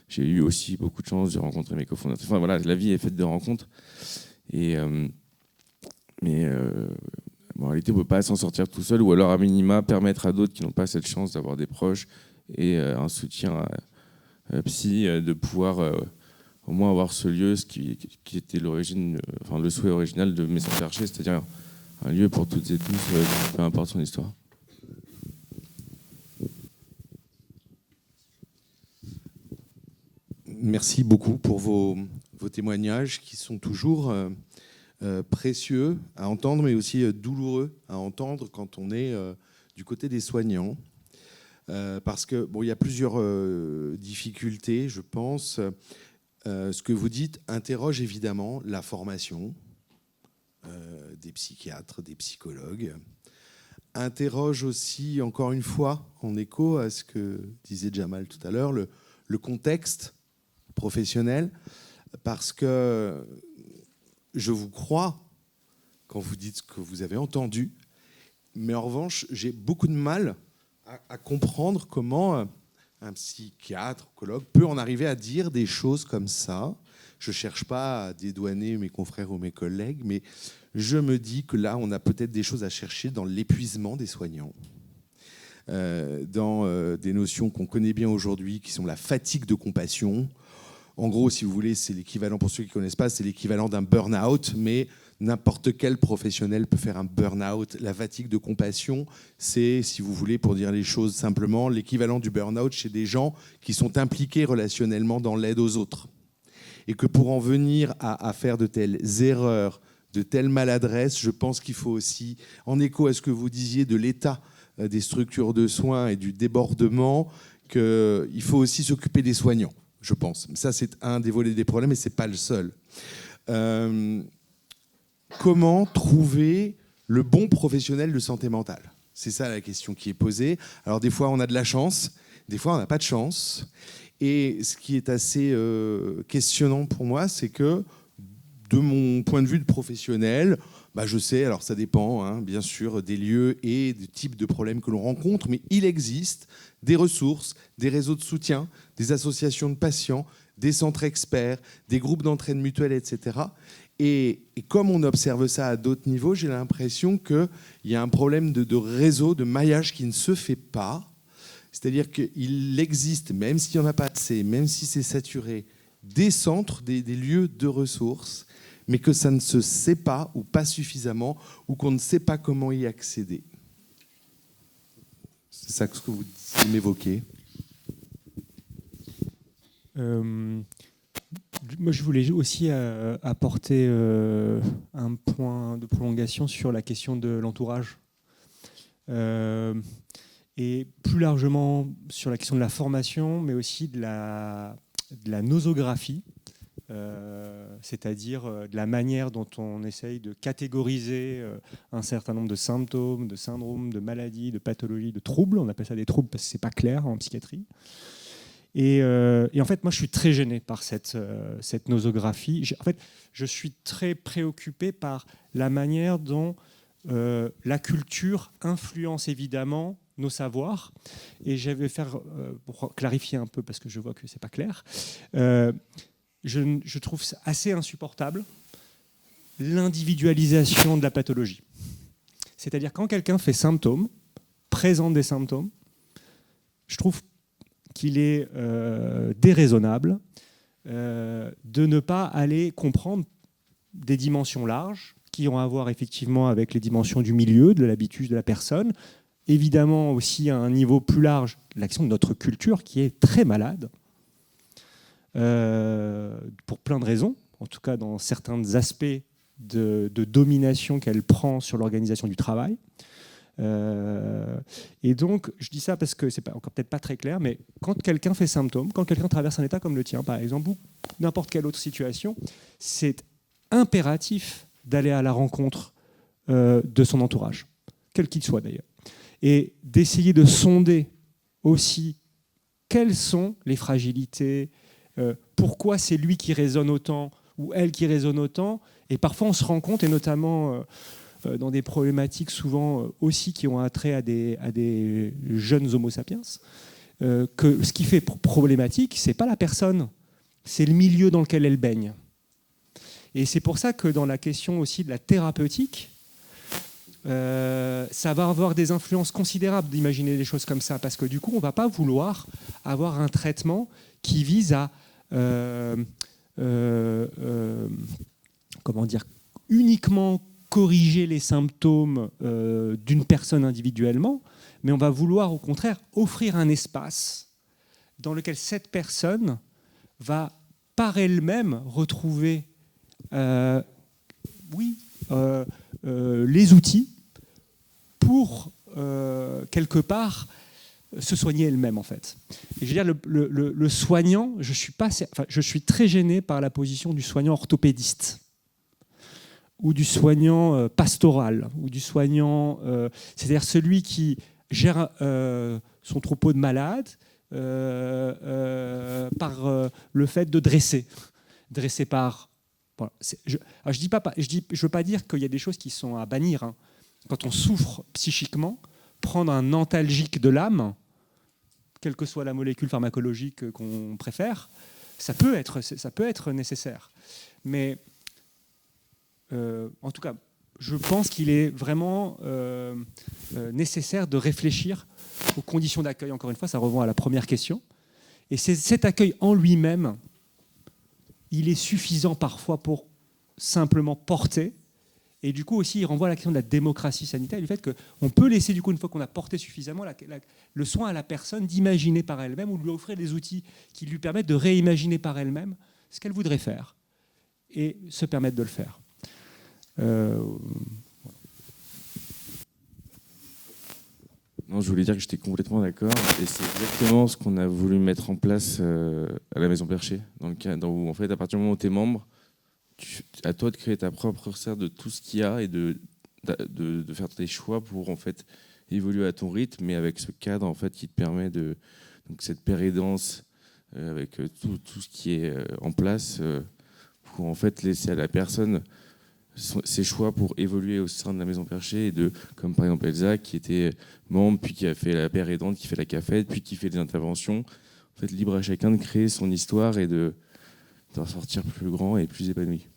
j'ai eu aussi beaucoup de chance de rencontrer mes cofondatrices. Enfin voilà, la vie est faite de rencontres, mais en réalité on peut pas s'en sortir tout seul, ou alors à minima permettre à d'autres qui n'ont pas cette chance d'avoir des proches et un soutien psy, de pouvoir au moins avoir ce lieu, ce qui était l'origine, enfin le souhait original de Maison Perchée, c'est-à-dire un lieu pour toutes et tous, peu importe son histoire. Merci beaucoup pour vos témoignages qui sont toujours précieux à entendre, mais aussi douloureux à entendre quand on est du côté des soignants. Parce que il y a plusieurs difficultés, je pense. Ce que vous dites interroge évidemment la formation des psychiatres, des psychologues. Interroge aussi, encore une fois, en écho à ce que disait Jamal tout à l'heure, le contexte professionnel, parce que je vous crois quand vous dites ce que vous avez entendu, mais en revanche, j'ai beaucoup de mal à comprendre comment un psychiatre, psychologue peut en arriver à dire des choses comme ça. Je ne cherche pas à dédouaner mes confrères ou mes collègues, mais je me dis que là, on a peut-être des choses à chercher dans l'épuisement des soignants, dans des notions qu'on connaît bien aujourd'hui, qui sont la fatigue de compassion. En gros, si vous voulez, c'est l'équivalent, pour ceux qui ne connaissent pas, c'est l'équivalent d'un burn-out, mais n'importe quel professionnel peut faire un burn-out. La fatigue de compassion, c'est, si vous voulez, pour dire les choses simplement, l'équivalent du burn-out chez des gens qui sont impliqués relationnellement dans l'aide aux autres. Et que pour en venir à faire de telles erreurs de telle maladresse. Je pense qu'il faut aussi, en écho à ce que vous disiez de l'état des structures de soins et du débordement, qu'il faut aussi s'occuper des soignants, je pense. Ça, c'est un des volets des problèmes, et ce n'est pas le seul. Comment trouver le bon professionnel de santé mentale ? C'est ça la question qui est posée. Alors des fois, on a de la chance, des fois, on n'a pas de chance. Et ce qui est assez questionnant pour moi, c'est que, de mon point de vue de professionnel, je sais, alors ça dépend, bien sûr, des lieux et des types de problèmes que l'on rencontre, mais il existe des ressources, des réseaux de soutien, des associations de patients, des centres experts, des groupes d'entraide mutuelle, etc. Et comme on observe ça à d'autres niveaux, j'ai l'impression qu'il y a un problème de réseau, de maillage qui ne se fait pas. C'est-à-dire qu'il existe, même s'il n'y en a pas assez, même si c'est saturé, des centres, des lieux de ressources, mais que ça ne se sait pas ou pas suffisamment, ou qu'on ne sait pas comment y accéder. C'est ça que vous m'évoquez. Moi, je voulais aussi apporter un point de prolongation sur la question de l'entourage. Et plus largement sur la question de la formation, mais aussi de la nosographie, c'est-à-dire de la manière dont on essaye de catégoriser un certain nombre de symptômes, de syndromes, de maladies, de pathologies, de troubles. On appelle ça des troubles parce que ce n'est pas clair en psychiatrie. Et en fait, moi, je suis très gêné par cette nosographie. En fait, je suis très préoccupé par la manière dont la culture influence évidemment nos savoirs. Et je vais faire, pour clarifier un peu, parce que je vois que ce n'est pas clair, je trouve ça assez insupportable, l'individualisation de la pathologie. C'est-à-dire quand quelqu'un fait symptômes, présente des symptômes, je trouve qu'il est déraisonnable de ne pas aller comprendre des dimensions larges qui ont à voir effectivement avec les dimensions du milieu, de l'habitus de la personne, évidemment aussi à un niveau plus large, l'action de notre culture qui est très malade, pour plein de raisons, en tout cas dans certains aspects de domination qu'elle prend sur l'organisation du travail. Et donc, je dis ça parce que c'est encore peut-être pas très clair, mais quand quelqu'un fait symptômes, quand quelqu'un traverse un état comme le tien, par exemple, ou n'importe quelle autre situation, c'est impératif d'aller à la rencontre de son entourage, quel qu'il soit d'ailleurs, et d'essayer de sonder aussi quelles sont les fragilités, pourquoi c'est lui qui résonne autant ou elle qui résonne autant, et parfois on se rend compte, et notamment dans des problématiques souvent aussi qui ont attrait à des jeunes homo sapiens, que ce qui fait problématique, c'est pas la personne, c'est le milieu dans lequel elle baigne. Et c'est pour ça que dans la question aussi de la thérapeutique, ça va avoir des influences considérables d'imaginer des choses comme ça, parce que du coup, on ne va pas vouloir avoir un traitement qui vise à comment dire, uniquement corriger les symptômes d'une personne individuellement, mais on va vouloir au contraire offrir un espace dans lequel cette personne va par elle-même retrouver les outils pour quelque part se soigner elle-même en fait. Et je veux dire, le soignant, je suis très gêné par la position du soignant orthopédiste ou du soignant pastoral, ou du soignant, c'est-à-dire celui qui gère son troupeau de malades par le fait de dresser par... Voilà, je ne veux pas dire qu'il y a des choses qui sont à bannir. Hein. Quand on souffre psychiquement, prendre un antalgique de l'âme, quelle que soit la molécule pharmacologique qu'on préfère, ça peut être nécessaire. Mais en tout cas, je pense qu'il est vraiment nécessaire de réfléchir aux conditions d'accueil. Encore une fois, ça revient à la première question. Et cet accueil en lui-même, il est suffisant parfois pour simplement porter. Et du coup aussi, il renvoie à la question de la démocratie sanitaire, du fait qu'on peut laisser, du coup, une fois qu'on a porté suffisamment, le soin à la personne d'imaginer par elle-même ou de lui offrir des outils qui lui permettent de réimaginer par elle-même ce qu'elle voudrait faire et se permettre de le faire. Non, je voulais dire que j'étais complètement d'accord. Et c'est exactement ce qu'on a voulu mettre en place à la Maison Perchée, dans le cadre où, en fait, à partir du moment où tu es membre, à toi de créer ta propre recette de tout ce qu'il y a et de faire tes choix pour en fait évoluer à ton rythme, mais avec ce cadre en fait qui te permet de donc cette pérédance avec tout ce qui est en place pour en fait laisser à la personne ses choix pour évoluer au sein de la Maison Perchée et comme par exemple Elsa qui était membre puis qui a fait la paire aidante, qui fait la cafette, puis qui fait des interventions. En fait, libre à chacun de créer son histoire et d'en sortir plus grand et plus épanoui.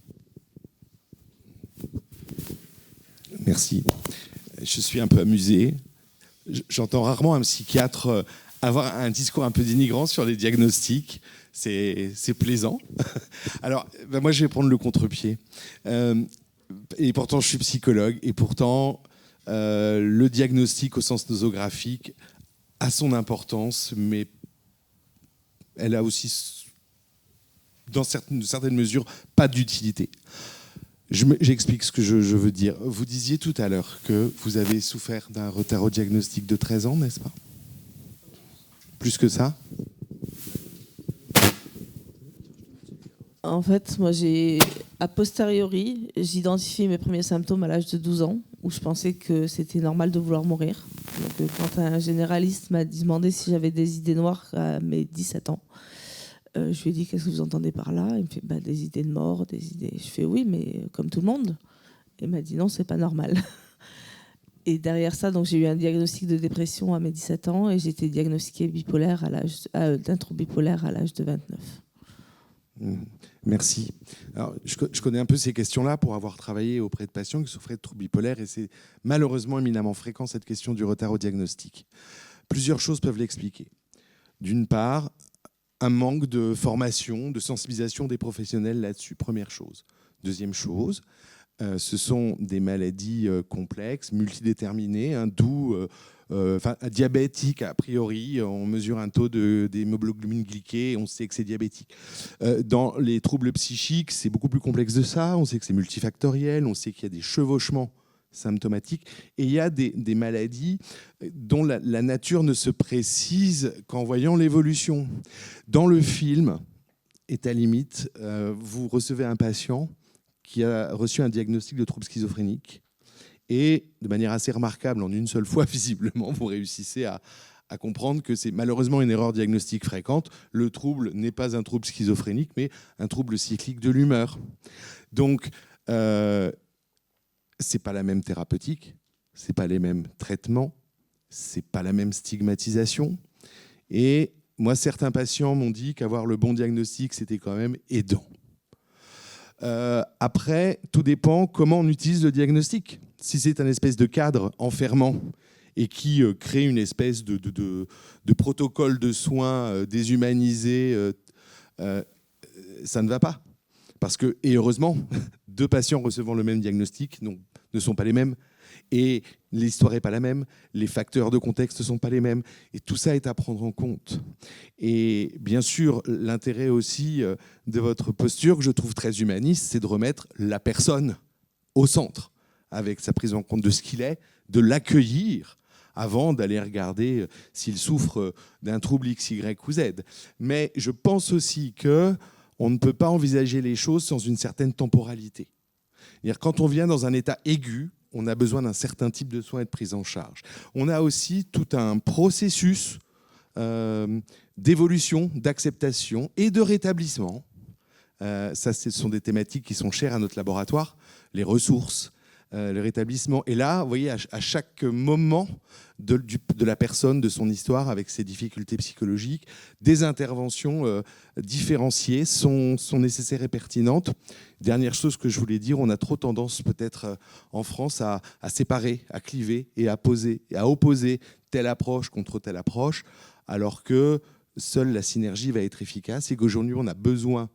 Merci. Je suis un peu amusé. J'entends rarement un psychiatre avoir un discours un peu dénigrant sur les diagnostics. C'est plaisant. Alors, moi, je vais prendre le contre-pied. Et pourtant, je suis psychologue. Et pourtant, le diagnostic au sens nosographique a son importance, mais elle a aussi, dans certaines mesures, pas d'utilité. J'explique ce que je veux dire. Vous disiez tout à l'heure que vous avez souffert d'un retard au diagnostic de 13 ans, n'est-ce pas? Plus que ça? En fait, moi, a posteriori, j'identifiais mes premiers symptômes à l'âge de 12 ans, où je pensais que c'était normal de vouloir mourir. Donc, quand un généraliste m'a demandé si j'avais des idées noires à mes 17 ans, je lui ai dit, qu'est-ce que vous entendez par là? Il me fait, des idées de mort, des idées... Je fais, oui, mais comme tout le monde. Et il m'a dit, non, c'est pas normal. Et derrière ça, donc, j'ai eu un diagnostic de dépression à mes 17 ans et j'ai été diagnostiquée bipolaire d'un trouble bipolaire à l'âge de 29. Merci. Alors, je connais un peu ces questions-là pour avoir travaillé auprès de patients qui souffraient de troubles bipolaires et c'est malheureusement éminemment fréquent, cette question du retard au diagnostic. Plusieurs choses peuvent l'expliquer. D'une part, un manque de formation, de sensibilisation des professionnels là-dessus, première chose. Deuxième chose, ce sont des maladies complexes, multidéterminées, d'où diabétique a priori, on mesure un taux d'hémoglobine glyquée, on sait que c'est diabétique. Dans les troubles psychiques, c'est beaucoup plus complexe de ça, on sait que c'est multifactoriel, on sait qu'il y a des chevauchements symptomatiques et il y a des maladies dont la nature ne se précise qu'en voyant l'évolution. Dans le film, et à limite, vous recevez un patient qui a reçu un diagnostic de trouble schizophrénique et de manière assez remarquable, en une seule fois visiblement, vous réussissez à comprendre que c'est malheureusement une erreur diagnostique fréquente. Le trouble n'est pas un trouble schizophrénique, mais un trouble cyclique de l'humeur. Donc, c'est pas la même thérapeutique, c'est pas les mêmes traitements, c'est pas la même stigmatisation. Et moi, certains patients m'ont dit qu'avoir le bon diagnostic, c'était quand même aidant. Après, tout dépend comment on utilise le diagnostic. Si c'est un espèce de cadre enfermant et qui crée une espèce de protocole de soins déshumanisé, ça ne va pas. Parce que, et heureusement, deux patients recevant le même diagnostic ne sont pas les mêmes. Et l'histoire n'est pas la même, les facteurs de contexte ne sont pas les mêmes. Et tout ça est à prendre en compte. Et bien sûr, l'intérêt aussi de votre posture, que je trouve très humaniste, c'est de remettre la personne au centre, avec sa prise en compte de ce qu'il est, de l'accueillir avant d'aller regarder s'il souffre d'un trouble X, Y ou Z. Mais je pense aussi qu'on ne peut pas envisager les choses sans une certaine temporalité. C'est-à-dire, quand on vient dans un état aigu, on a besoin d'un certain type de soins et de prise en charge. On a aussi tout un processus d'évolution, d'acceptation et de rétablissement. Ça, ce sont des thématiques qui sont chères à notre laboratoire, les ressources, le rétablissement. Et là, vous voyez, à chaque moment de la personne, de son histoire, avec ses difficultés psychologiques, des interventions différenciées sont nécessaires et pertinentes. Dernière chose que je voulais dire, on a trop tendance peut-être en France à séparer, à cliver et à opposer telle approche contre telle approche, alors que seule la synergie va être efficace et qu'aujourd'hui on a besoin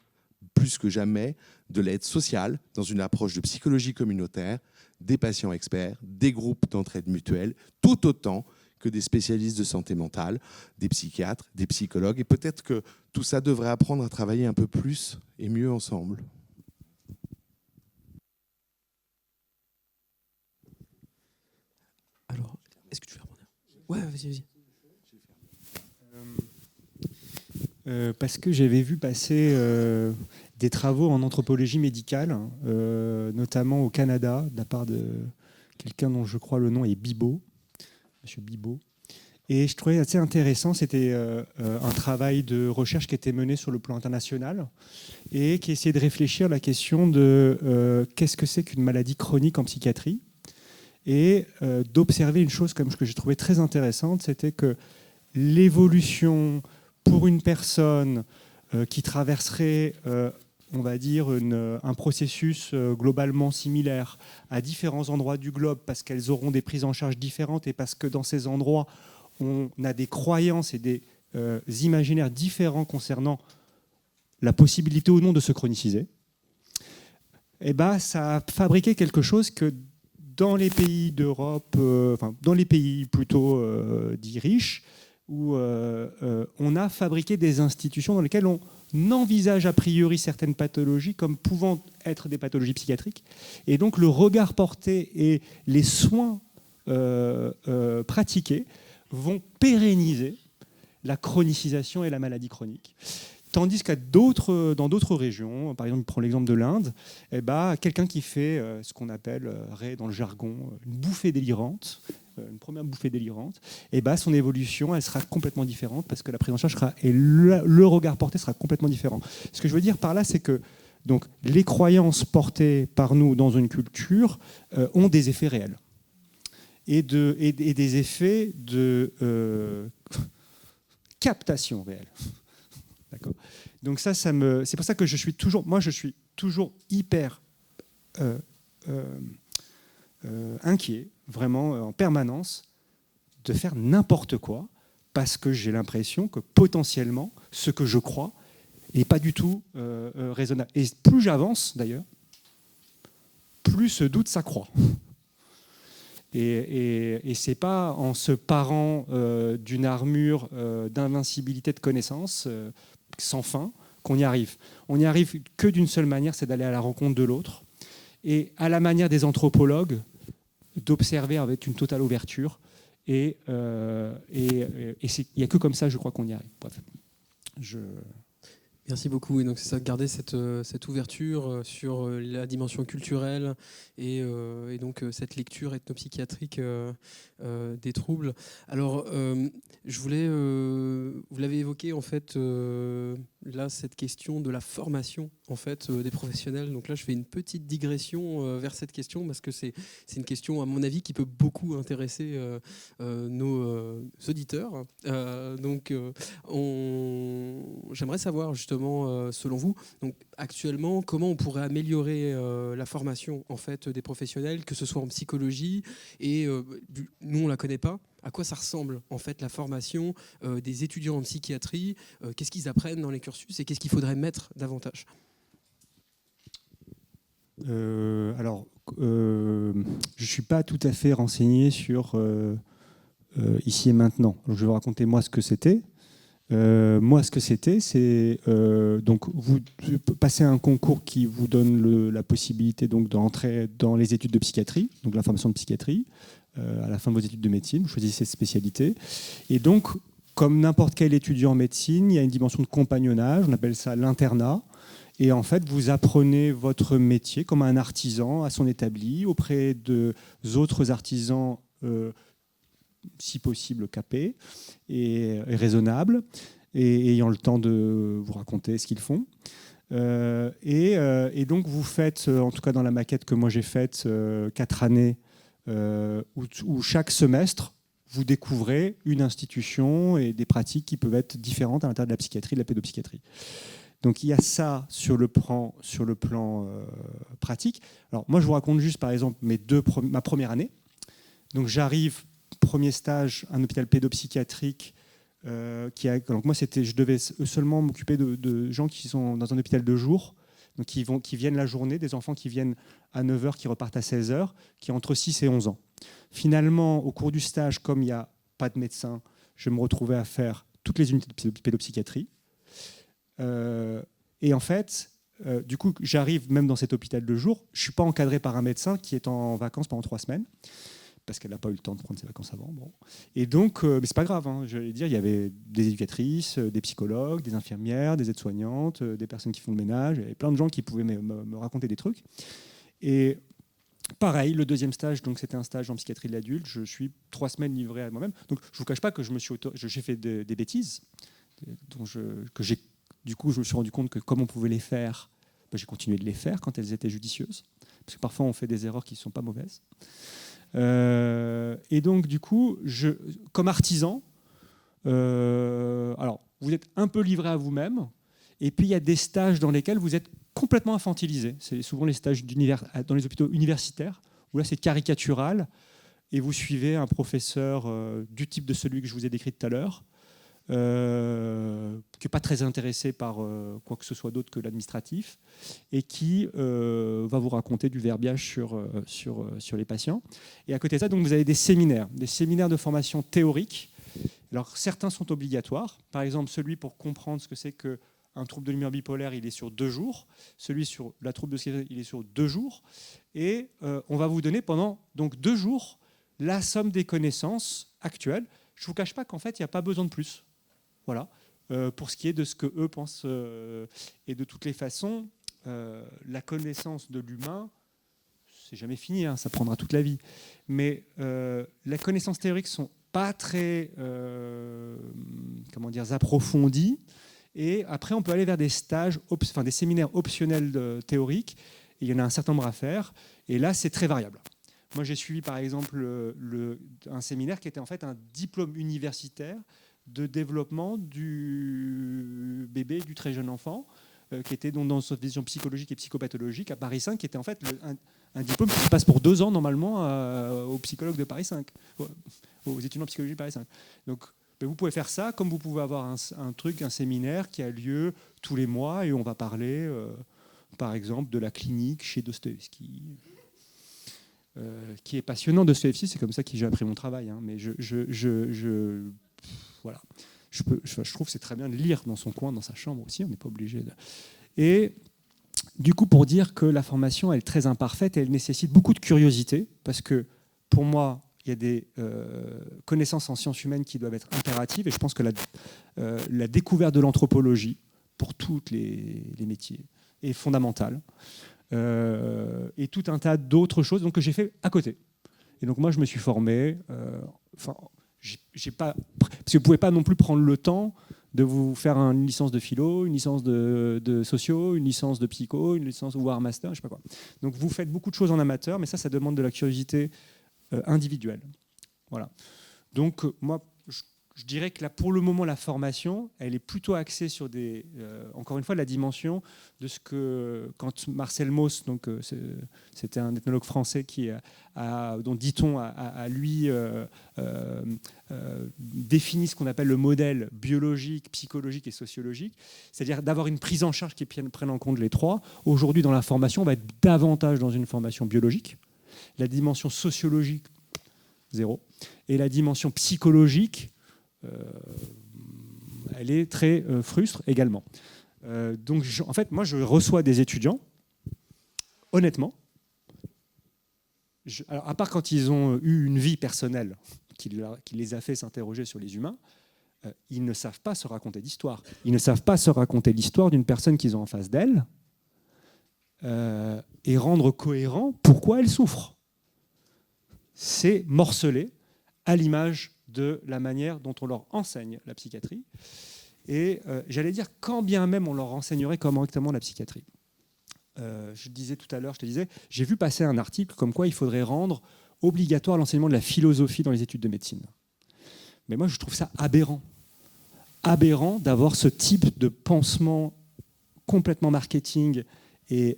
plus que jamais de l'aide sociale dans une approche de psychologie communautaire, des patients experts, des groupes d'entraide mutuelle, tout autant que des spécialistes de santé mentale, des psychiatres, des psychologues. Et peut-être que tout ça devrait apprendre à travailler un peu plus et mieux ensemble. Ouais, vas-y. Parce que j'avais vu passer des travaux en anthropologie médicale, notamment au Canada, de la part de quelqu'un dont je crois le nom est Bibeau, Monsieur Bibeau. Et je trouvais assez intéressant, c'était un travail de recherche qui était mené sur le plan international et qui essayait de réfléchir à la question de qu'est-ce que c'est qu'une maladie chronique en psychiatrie, et d'observer une chose comme que j'ai trouvé très intéressante, c'était que l'évolution pour une personne qui traverserait, on va dire, un processus globalement similaire à différents endroits du globe, parce qu'elles auront des prises en charge différentes et parce que dans ces endroits, on a des croyances et des imaginaires différents concernant la possibilité ou non de se chroniciser, et ça a fabriqué quelque chose que dans les pays d'Europe, dans les pays plutôt dits riches, où on a fabriqué des institutions dans lesquelles on envisage a priori certaines pathologies comme pouvant être des pathologies psychiatriques. Et donc le regard porté et les soins pratiqués vont pérenniser la chronicisation et la maladie chronique. Tandis dans d'autres régions, par exemple, prends l'exemple de l'Inde, quelqu'un qui fait ce qu'on appelle dans le jargon une bouffée délirante, une première bouffée délirante, son évolution elle sera complètement différente parce que la prise en charge sera, et le regard porté sera complètement différent. Ce que je veux dire par là, c'est que donc, les croyances portées par nous dans une culture ont des effets réels et des effets de captation réelle. D'accord. Donc c'est pour ça que je suis toujours hyper inquiet, vraiment en permanence, de faire n'importe quoi, parce que j'ai l'impression que potentiellement, ce que je crois n'est pas du tout raisonnable. Et plus j'avance, d'ailleurs, plus ce doute s'accroît. Et c'est pas en se parant d'une armure d'invincibilité de connaissances sans fin qu'on y arrive. On n'y arrive que d'une seule manière, c'est d'aller à la rencontre de l'autre. Et à la manière des anthropologues, d'observer avec une totale ouverture. Et il n'y a que comme ça, je crois, qu'on y arrive. Bref. Merci beaucoup. Et donc c'est ça, garder cette ouverture sur la dimension culturelle et donc cette lecture ethnopsychiatrique des troubles. Alors, je voulais, vous l'avez évoqué en fait, là cette question de la formation en fait des professionnels. Donc là, je fais une petite digression vers cette question parce que c'est une question à mon avis qui peut beaucoup intéresser nos auditeurs. J'aimerais savoir justement, selon vous, donc actuellement, comment on pourrait améliorer la formation en fait des professionnels, que ce soit en psychologie et nous on la connaît pas. À quoi ça ressemble en fait la formation des étudiants en psychiatrie? Qu'est-ce qu'ils apprennent dans les cursus et qu'est-ce qu'il faudrait mettre davantage? Je ne suis pas tout à fait renseigné sur ici et maintenant. Donc, je vais vous raconter moi ce que c'était. C'est donc vous passez un concours qui vous donne la possibilité donc d'entrer dans les études de psychiatrie, donc la formation de psychiatrie. À la fin de vos études de médecine, vous choisissez cette spécialité. Et donc, comme n'importe quel étudiant en médecine, il y a une dimension de compagnonnage, on appelle ça l'internat. Et en fait, vous apprenez votre métier comme un artisan à son établi, auprès d'autres artisans, si possible capés et raisonnables, et ayant le temps de vous raconter ce qu'ils font. Et donc, vous faites, en tout cas dans la maquette que moi j'ai faite, 4 années, où chaque semestre, vous découvrez une institution et des pratiques qui peuvent être différentes à l'intérieur de la psychiatrie et de la pédopsychiatrie. Donc il y a ça sur le plan pratique. Alors moi je vous raconte juste par exemple ma première année. Donc j'arrive, premier stage, un hôpital pédopsychiatrique. Donc moi je devais seulement m'occuper de gens qui sont dans un hôpital de jour. Donc qui viennent la journée, des enfants qui viennent à 9h, qui repartent à 16h, qui ont entre 6 et 11 ans. Finalement, au cours du stage, comme il n'y a pas de médecin, je me retrouvais à faire toutes les unités de pédopsychiatrie. Et en fait, du coup, j'arrive même dans cet hôpital de jour, je ne suis pas encadré par un médecin qui est en vacances pendant 3 semaines. parce qu'elle n'a pas eu le temps de prendre ses vacances avant. Bon. Et donc, mais c'est pas grave, hein, je vais dire, il y avait des éducatrices, des psychologues, des infirmières, des aides-soignantes, des personnes qui font le ménage, il y avait plein de gens qui pouvaient me raconter des trucs. Et pareil, le deuxième stage, donc c'était un stage en psychiatrie de l'adulte, je suis 3 semaines livré à moi-même. Donc je ne vous cache pas que j'ai fait des bêtises, du coup je me suis rendu compte que comme on pouvait les faire, j'ai continué de les faire quand elles étaient judicieuses, parce que parfois on fait des erreurs qui ne sont pas mauvaises. Et donc, du coup, comme artisan, alors, vous êtes un peu livré à vous-même, et puis il y a des stages dans lesquels vous êtes complètement infantilisé. C'est souvent les stages dans les hôpitaux universitaires, où là, c'est caricatural, et vous suivez un professeur du type de celui que je vous ai décrit tout à l'heure, qui n'est pas très intéressé par quoi que ce soit d'autre que l'administratif, et qui va vous raconter du verbiage sur les patients. Et à côté de ça, donc, vous avez des séminaires de formation théorique. Alors, certains sont obligatoires. Par exemple, celui pour comprendre ce que c'est qu'un trouble de l'humeur bipolaire, il est sur 2 jours. Celui sur la trouble de schizophrénie, il est sur 2 jours. Et on va vous donner pendant donc 2 jours la somme des connaissances actuelles. Je ne vous cache pas qu'en fait, il n'y a pas besoin de plus. Voilà, pour ce qui est de ce que eux pensent. Et de toutes les façons, la connaissance de l'humain, c'est jamais fini, hein, ça prendra toute la vie. Mais les connaissances théoriques sont pas très approfondies. Et après, on peut aller vers des stages, des séminaires optionnels théoriques. Et il y en a un certain nombre à faire. Et là, c'est très variable. Moi, j'ai suivi, par exemple, un séminaire qui était en fait un diplôme universitaire de développement du bébé, du très jeune enfant, qui était donc dans sa vision psychologique et psychopathologique à Paris 5, qui était en fait un diplôme qui passe pour 2 ans normalement aux psychologues de Paris 5, aux étudiants en psychologie de Paris 5. Donc vous pouvez faire ça, comme vous pouvez avoir un séminaire qui a lieu tous les mois, et on va parler, par exemple, de la clinique chez Dostoïevski, qui est passionnant. Dostoïevski, c'est comme ça que j'ai appris mon travail, hein, mais voilà. Je trouve que c'est très bien de lire dans son coin, dans sa chambre aussi, on n'est pas obligé de... Et du coup, pour dire que la formation elle est très imparfaite, elle nécessite beaucoup de curiosité, parce que pour moi, il y a des connaissances en sciences humaines qui doivent être impératives, et je pense que la découverte de l'anthropologie, pour tous les métiers, est fondamentale. Et tout un tas d'autres choses donc, que j'ai fait à côté. Et donc moi, je me suis formé... parce que vous ne pouvez pas non plus prendre le temps de vous faire une licence de philo, une licence de socio, une licence de psycho, une licence ou un master, je ne sais pas quoi. Donc vous faites beaucoup de choses en amateur, mais ça demande de la curiosité individuelle. Voilà. Donc moi, je dirais que là, pour le moment, la formation, elle est plutôt axée sur encore une fois, la dimension de ce que, quand Marcel Mauss, donc c'était un ethnologue français dont dit-on a lui défini ce qu'on appelle le modèle biologique, psychologique et sociologique, c'est-à-dire d'avoir une prise en charge qui prenne en compte les 3. Aujourd'hui, dans la formation, on va être davantage dans une formation biologique. La dimension sociologique, 0. Et la dimension psychologique, elle est très frustre également. Donc, en fait, moi, je reçois des étudiants, honnêtement, alors, à part quand ils ont eu une vie personnelle qui les a fait s'interroger sur les humains, ils ne savent pas se raconter d'histoire. Ils ne savent pas se raconter l'histoire d'une personne qu'ils ont en face d'elle et rendre cohérent pourquoi elle souffre. C'est morcelé à l'image de la manière dont on leur enseigne la psychiatrie. Et j'allais dire, quand bien même on leur enseignerait correctement la psychiatrie. Je disais tout à l'heure, j'ai vu passer un article comme quoi il faudrait rendre obligatoire l'enseignement de la philosophie dans les études de médecine. Mais moi, je trouve ça aberrant. Aberrant d'avoir ce type de pansement complètement marketing et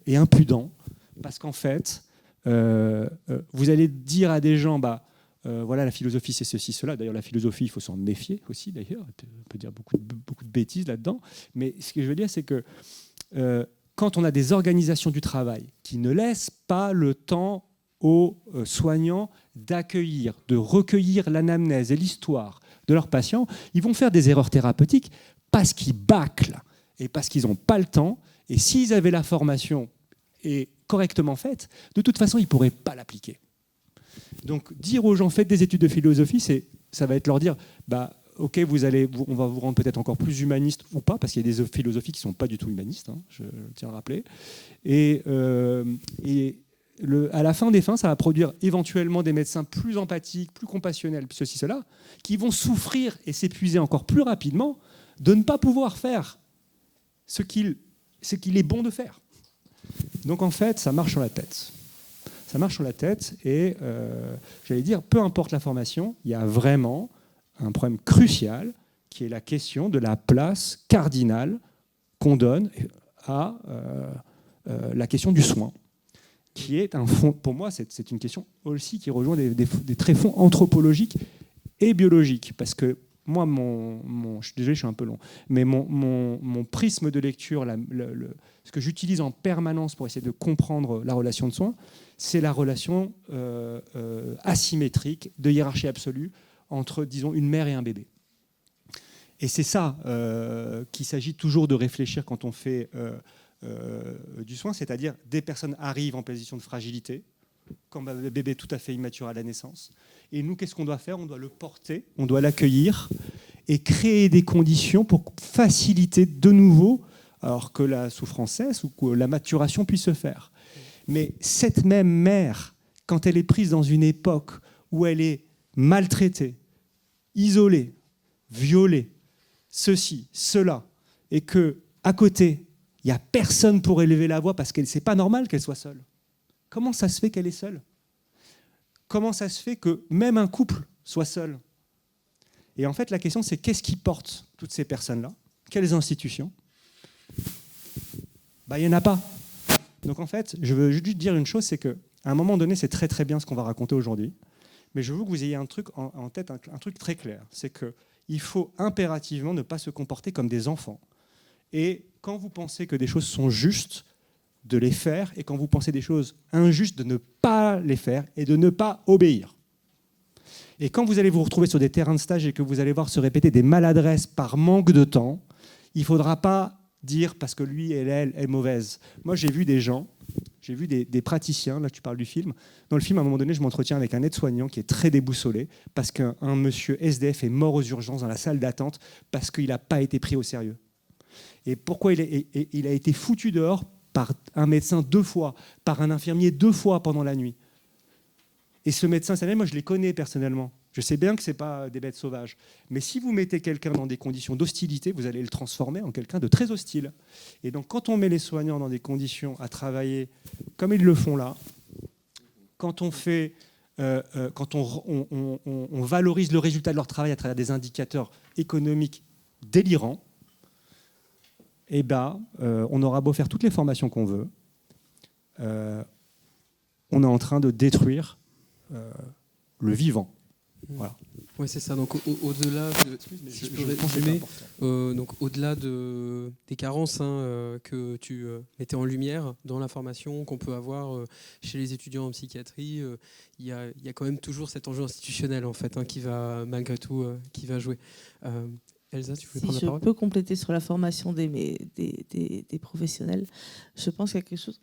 impudent, parce qu'en fait, vous allez dire à des gens, voilà, la philosophie, c'est ceci, cela. D'ailleurs, la philosophie, il faut s'en méfier aussi, d'ailleurs. On peut dire beaucoup de bêtises là-dedans. Mais ce que je veux dire, c'est que quand on a des organisations du travail qui ne laissent pas le temps aux soignants d'accueillir, de recueillir l'anamnèse et l'histoire de leurs patients, ils vont faire des erreurs thérapeutiques parce qu'ils bâclent et parce qu'ils n'ont pas le temps. Et s'ils avaient la formation correctement faite, de toute façon, ils ne pourraient pas l'appliquer. Donc dire aux gens faites des études de philosophie, ça va être leur dire ok, on va vous rendre peut-être encore plus humaniste ou pas, parce qu'il y a des philosophies qui ne sont pas du tout humanistes, hein, je tiens à le rappeler. Et à la fin des fins, ça va produire éventuellement des médecins plus empathiques, plus compassionnels, ceci, cela, qui vont souffrir et s'épuiser encore plus rapidement de ne pas pouvoir faire ce qu'il est bon de faire. Donc en fait, ça marche sur la tête. Ça marche sur la tête et, j'allais dire, peu importe la formation, il y a vraiment un problème crucial qui est la question de la place cardinale qu'on donne à la question du soin, qui est un fond, pour moi, c'est une question aussi qui rejoint des tréfonds anthropologiques et biologiques, parce que moi, je suis désolé, je suis un peu long, mais mon prisme de lecture, ce que j'utilise en permanence pour essayer de comprendre la relation de soins, c'est la relation asymétrique de hiérarchie absolue entre, disons, une mère et un bébé. Et c'est ça qu'il s'agit toujours de réfléchir quand on fait du soin, c'est-à-dire des personnes arrivent en position de fragilité, comme un bébé tout à fait immature à la naissance. Et nous, qu'est-ce qu'on doit faire ? On doit le porter, on doit l'accueillir et créer des conditions pour faciliter de nouveau, alors que la souffrance cesse ou que la maturation puisse se faire. Mais cette même mère, quand elle est prise dans une époque où elle est maltraitée, isolée, violée, ceci, cela, et qu'à côté, il n'y a personne pour élever la voix parce que c'est pas normal qu'elle soit seule. Comment ça se fait qu'elle est seule ? Comment ça se fait que même un couple soit seul ? Et en fait, la question, c'est qu'est-ce qui porte toutes ces personnes-là ? Quelles institutions ? Il n'y en a pas. Donc en fait, je veux juste dire une chose, c'est qu'à un moment donné, c'est très très bien ce qu'on va raconter aujourd'hui, mais je veux que vous ayez un truc en tête, un truc très clair, c'est qu'il faut impérativement ne pas se comporter comme des enfants. Et quand vous pensez que des choses sont justes, de les faire, et quand vous pensez des choses injustes, de ne pas les faire et de ne pas obéir. Et quand vous allez vous retrouver sur des terrains de stage et que vous allez voir se répéter des maladresses par manque de temps, il ne faudra pas dire parce que lui et elle est mauvaise. Moi, j'ai vu des gens, j'ai vu des praticiens, là tu parles du film, dans le film, à un moment donné, je m'entretiens avec un aide-soignant qui est très déboussolé parce qu'un monsieur SDF est mort aux urgences dans la salle d'attente parce qu'il n'a pas été pris au sérieux. Et pourquoi il a été foutu dehors par un médecin 2 fois, par un infirmier 2 fois pendant la nuit. Et ce médecin, moi je les connais personnellement. Je sais bien que ce n'est pas des bêtes sauvages. Mais si vous mettez quelqu'un dans des conditions d'hostilité, vous allez le transformer en quelqu'un de très hostile. Et donc quand on met les soignants dans des conditions à travailler comme ils le font là, quand on fait, quand on valorise le résultat de leur travail à travers des indicateurs économiques délirants, eh ben, on aura beau faire toutes les formations qu'on veut, on est en train de détruire le vivant. Voilà. Oui, c'est ça. Donc au-delà de, si je peux résumer, donc au-delà des carences que tu mettais en lumière dans la formation qu'on peut avoir chez les étudiants en psychiatrie, il y a quand même toujours cet enjeu institutionnel en fait qui va malgré tout qui va jouer. Elsa, tu voulais prendre la parole ? Si je peux compléter sur la formation des professionnels, je pense qu'il y a quelque chose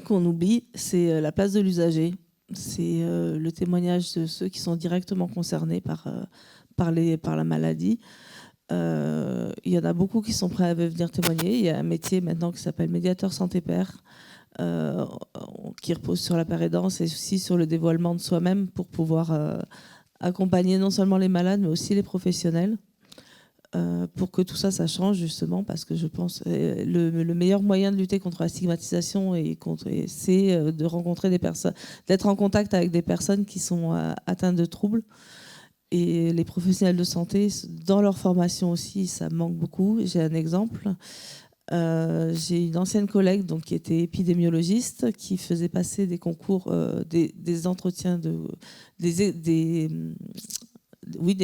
qu'on oublie, c'est la place de l'usager. C'est le témoignage de ceux qui sont directement concernés par la maladie. Il y en a beaucoup qui sont prêts à venir témoigner. Il y a un métier maintenant qui s'appelle médiateur santé-père, qui repose sur la pérédance et aussi sur le dévoilement de soi-même pour pouvoir accompagner non seulement les malades, mais aussi les professionnels, pour que tout ça change, justement, parce que je pense que le meilleur moyen de lutter contre la stigmatisation, c'est de rencontrer des personnes, d'être en contact avec des personnes qui sont atteintes de troubles. Et les professionnels de santé, dans leur formation aussi, ça manque beaucoup. J'ai un exemple. J'ai une ancienne collègue qui était épidémiologiste, qui faisait passer des concours, des entretiens, des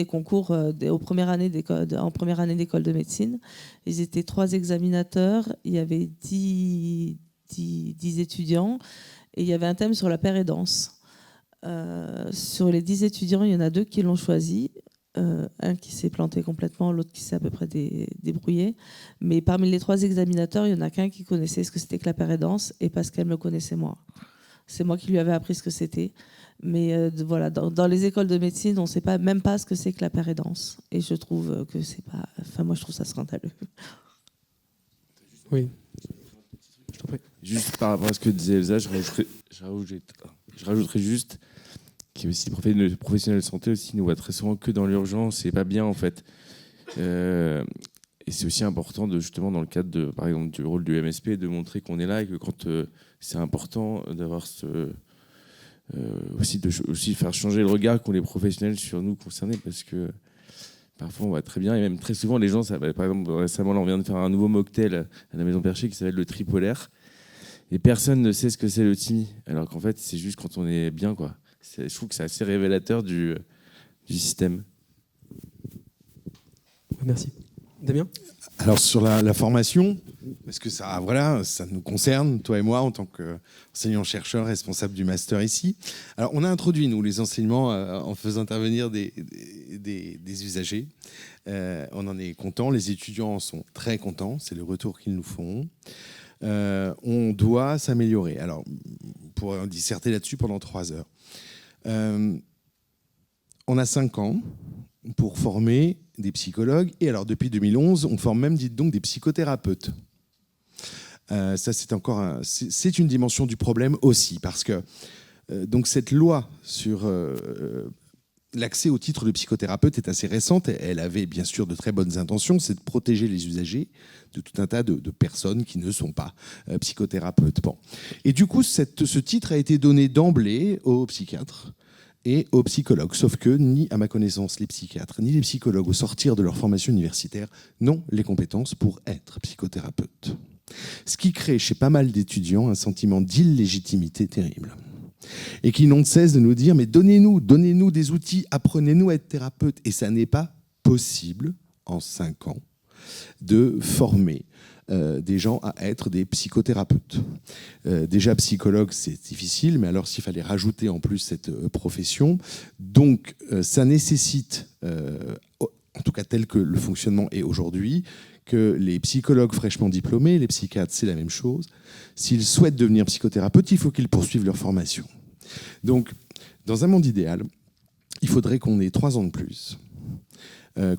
concours en première année d'école de médecine. Ils étaient 3 examinateurs, il y avait 10 étudiants et il y avait un thème sur la pérédance. Sur les 10 étudiants, il y en a 2 qui l'ont choisi. Un qui s'est planté complètement, l'autre qui s'est à peu près débrouillé. Mais parmi les 3 examinateurs, il n'y en a qu'un qui connaissait ce que c'était que la pérédance, et parce qu'elle me connaissait moi. C'est moi qui lui avais appris ce que c'était. Mais voilà, dans les écoles de médecine, on ne sait même pas ce que c'est que la pérédance. Et je trouve que c'est pas... Enfin, moi, je trouve ça scandaleux. Oui. Juste par rapport à ce que disait Elsa, je rajouterais juste qu'il y a aussi les professionnels de santé aussi nous voient très souvent que dans l'urgence, c'est pas bien en fait. Et c'est aussi important justement dans le cadre par exemple du rôle du MSP de montrer qu'on est là et que quand c'est important d'avoir aussi faire changer le regard qu'ont les professionnels sur nous concernés, parce que parfois on va très bien et même très souvent les gens, par exemple récemment là, on vient de faire un nouveau mocktail à la Maison Perchée qui s'appelle le Tripolaire et personne ne sait ce que c'est le Timi, alors qu'en fait c'est juste quand on est bien quoi. Je trouve que c'est assez révélateur du système. Merci. Damien ? Alors sur la formation, parce que ça nous concerne, toi et moi, en tant qu'enseignant-chercheur responsable du master ici. Alors on a introduit, nous, les enseignements en faisant intervenir des usagers. On en est content, les étudiants en sont très contents, c'est le retour qu'ils nous font. On doit s'améliorer. Alors, pour disserter là-dessus pendant 3 heures. On a 5 ans pour former des psychologues. Et alors, depuis 2011, on forme même, dites donc, des psychothérapeutes. Ça, c'est une dimension du problème aussi, parce que donc cette loi sur l'accès au titre de psychothérapeute est assez récente. Elle avait bien sûr de très bonnes intentions, c'est de protéger les usagers de tout un tas de personnes qui ne sont pas psychothérapeutes. Bon. Et du coup, ce titre a été donné d'emblée aux psychiatres et aux psychologues. Sauf que, ni à ma connaissance, les psychiatres, ni les psychologues, au sortir de leur formation universitaire, n'ont les compétences pour être psychothérapeutes. Ce qui crée chez pas mal d'étudiants un sentiment d'illégitimité terrible. Et qui n'ont de cesse de nous dire « mais donnez-nous des outils, apprenez-nous à être thérapeute ». Et ça n'est pas possible, en 5 ans, de former des gens à être des psychothérapeutes. Déjà, psychologue, c'est difficile, mais alors s'il fallait rajouter en plus cette profession, donc ça nécessite, en tout cas tel que le fonctionnement est aujourd'hui, que les psychologues fraîchement diplômés, les psychiatres, c'est la même chose. S'ils souhaitent devenir psychothérapeutes, il faut qu'ils poursuivent leur formation. Donc, dans un monde idéal, il faudrait qu'on ait 3 ans de plus,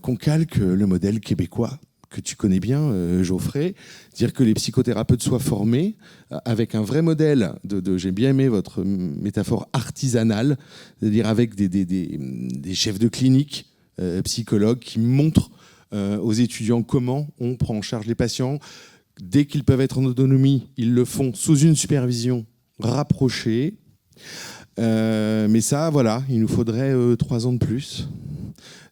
qu'on calque le modèle québécois, que tu connais bien, Geoffrey, dire que les psychothérapeutes soient formés avec un vrai modèle j'ai bien aimé votre métaphore artisanale, c'est-à-dire avec des chefs de clinique, psychologues qui montrent aux étudiants comment on prend en charge les patients. Dès qu'ils peuvent être en autonomie, ils le font sous une supervision rapprochée. Mais ça, voilà, il nous faudrait 3 ans de plus,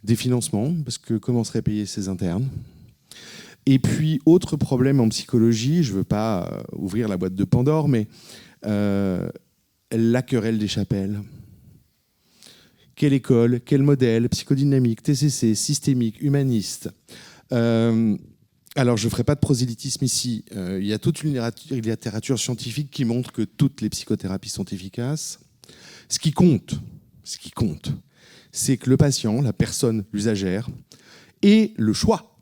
des financements, parce que comment seraient payés ces internes ? Et puis, autre problème en psychologie, je ne veux pas ouvrir la boîte de Pandore, mais la querelle des chapelles. Quelle école, quel modèle, psychodynamique, TCC, systémique, humaniste. Alors, je ne ferai pas de prosélytisme ici. Il y a toute une littérature scientifique qui montre que toutes les psychothérapies sont efficaces. Ce qui compte, c'est que le patient, la personne usagère, ait le choix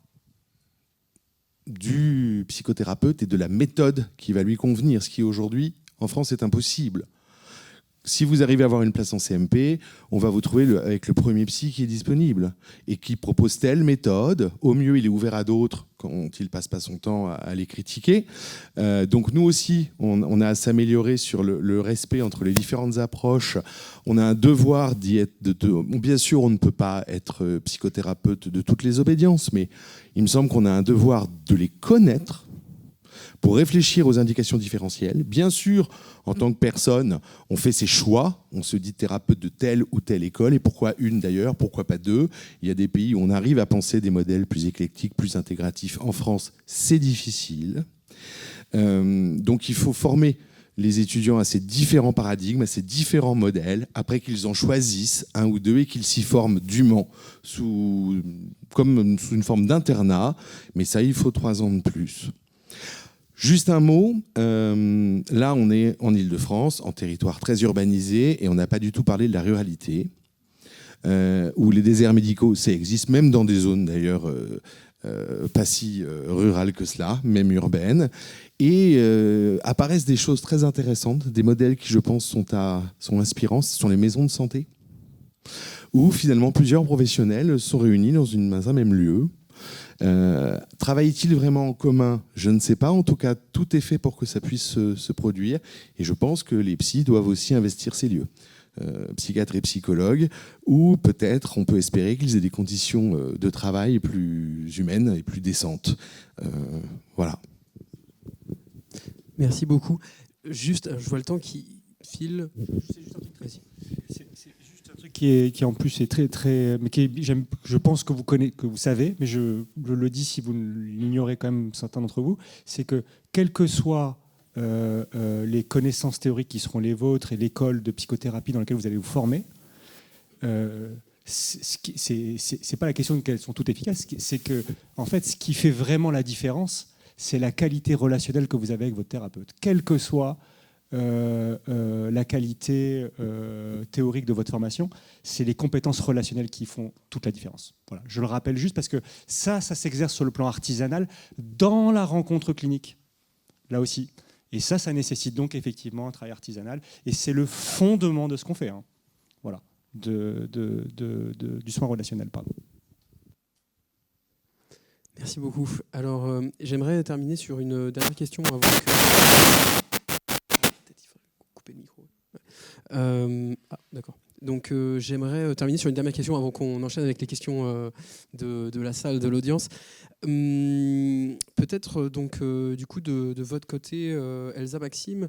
du psychothérapeute et de la méthode qui va lui convenir, ce qui aujourd'hui, en France, est impossible. Si vous arrivez à avoir une place en CMP, on va vous trouver avec le premier psy qui est disponible et qui propose telle méthode. Au mieux, il est ouvert à d'autres quand il ne passe pas son temps à les critiquer. Donc nous aussi, on a à s'améliorer sur le respect entre les différentes approches. On a un devoir d'y être. Bien sûr, on ne peut pas être psychothérapeute de toutes les obédiences, mais il me semble qu'on a un devoir de les connaître pour réfléchir aux indications différentielles. Bien sûr, en tant que personne, on fait ses choix, on se dit thérapeute de telle ou telle école, et pourquoi une d'ailleurs, pourquoi pas 2 ? Il y a des pays où on arrive à penser des modèles plus éclectiques, plus intégratifs. En France, c'est difficile. Donc il faut former les étudiants à ces différents paradigmes, à ces différents modèles, après qu'ils en choisissent 1 ou 2 et qu'ils s'y forment dûment, comme sous une forme d'internat. Mais ça, il faut 3 ans de plus. Juste un mot, là on est en Île-de-France, en territoire très urbanisé, et on n'a pas du tout parlé de la ruralité, où les déserts médicaux, ça existe, même dans des zones d'ailleurs pas si rurale que cela, même urbaine. Et apparaissent des choses très intéressantes, des modèles qui, je pense, sont inspirants. Ce sont les maisons de santé, où finalement plusieurs professionnels sont réunis dans un même lieu. Travaillent-ils vraiment en commun? Je ne sais pas. En tout cas, tout est fait pour que ça puisse se produire. Et je pense que les psys doivent aussi investir ces lieux. Psychiatres et psychologues, ou peut-être on peut espérer qu'ils aient des conditions de travail plus humaines et plus décentes. Voilà. Merci beaucoup. Juste, je vois le temps qui file. C'est juste un truc. Vas-y. C'est juste un truc qui en plus est très, mais je pense que vous savez, mais je le dis si vous l'ignorez quand même, certains d'entre vous, c'est que quel que soit les connaissances théoriques qui seront les vôtres et l'école de psychothérapie dans laquelle vous allez vous former, c'est pas la question qu'elles sont toutes efficaces, c'est que en fait ce qui fait vraiment la différence, c'est la qualité relationnelle que vous avez avec votre thérapeute, quelle que soit la qualité théorique de votre formation, c'est les compétences relationnelles qui font toute la différence. Voilà. Je le rappelle juste parce que ça s'exerce sur le plan artisanal dans la rencontre clinique, là aussi. Et ça nécessite donc effectivement un travail artisanal. Et c'est le fondement de ce qu'on fait. Hein. Voilà. Du soin relationnel. Pardon. Merci beaucoup. Alors, j'aimerais terminer sur une dernière question avant que... Peut-être il faut couper le micro. D'accord. Donc, j'aimerais terminer sur une dernière question avant qu'on enchaîne avec les questions de la salle, de l'audience. Peut-être donc du coup de votre côté, Elsa, Maxime,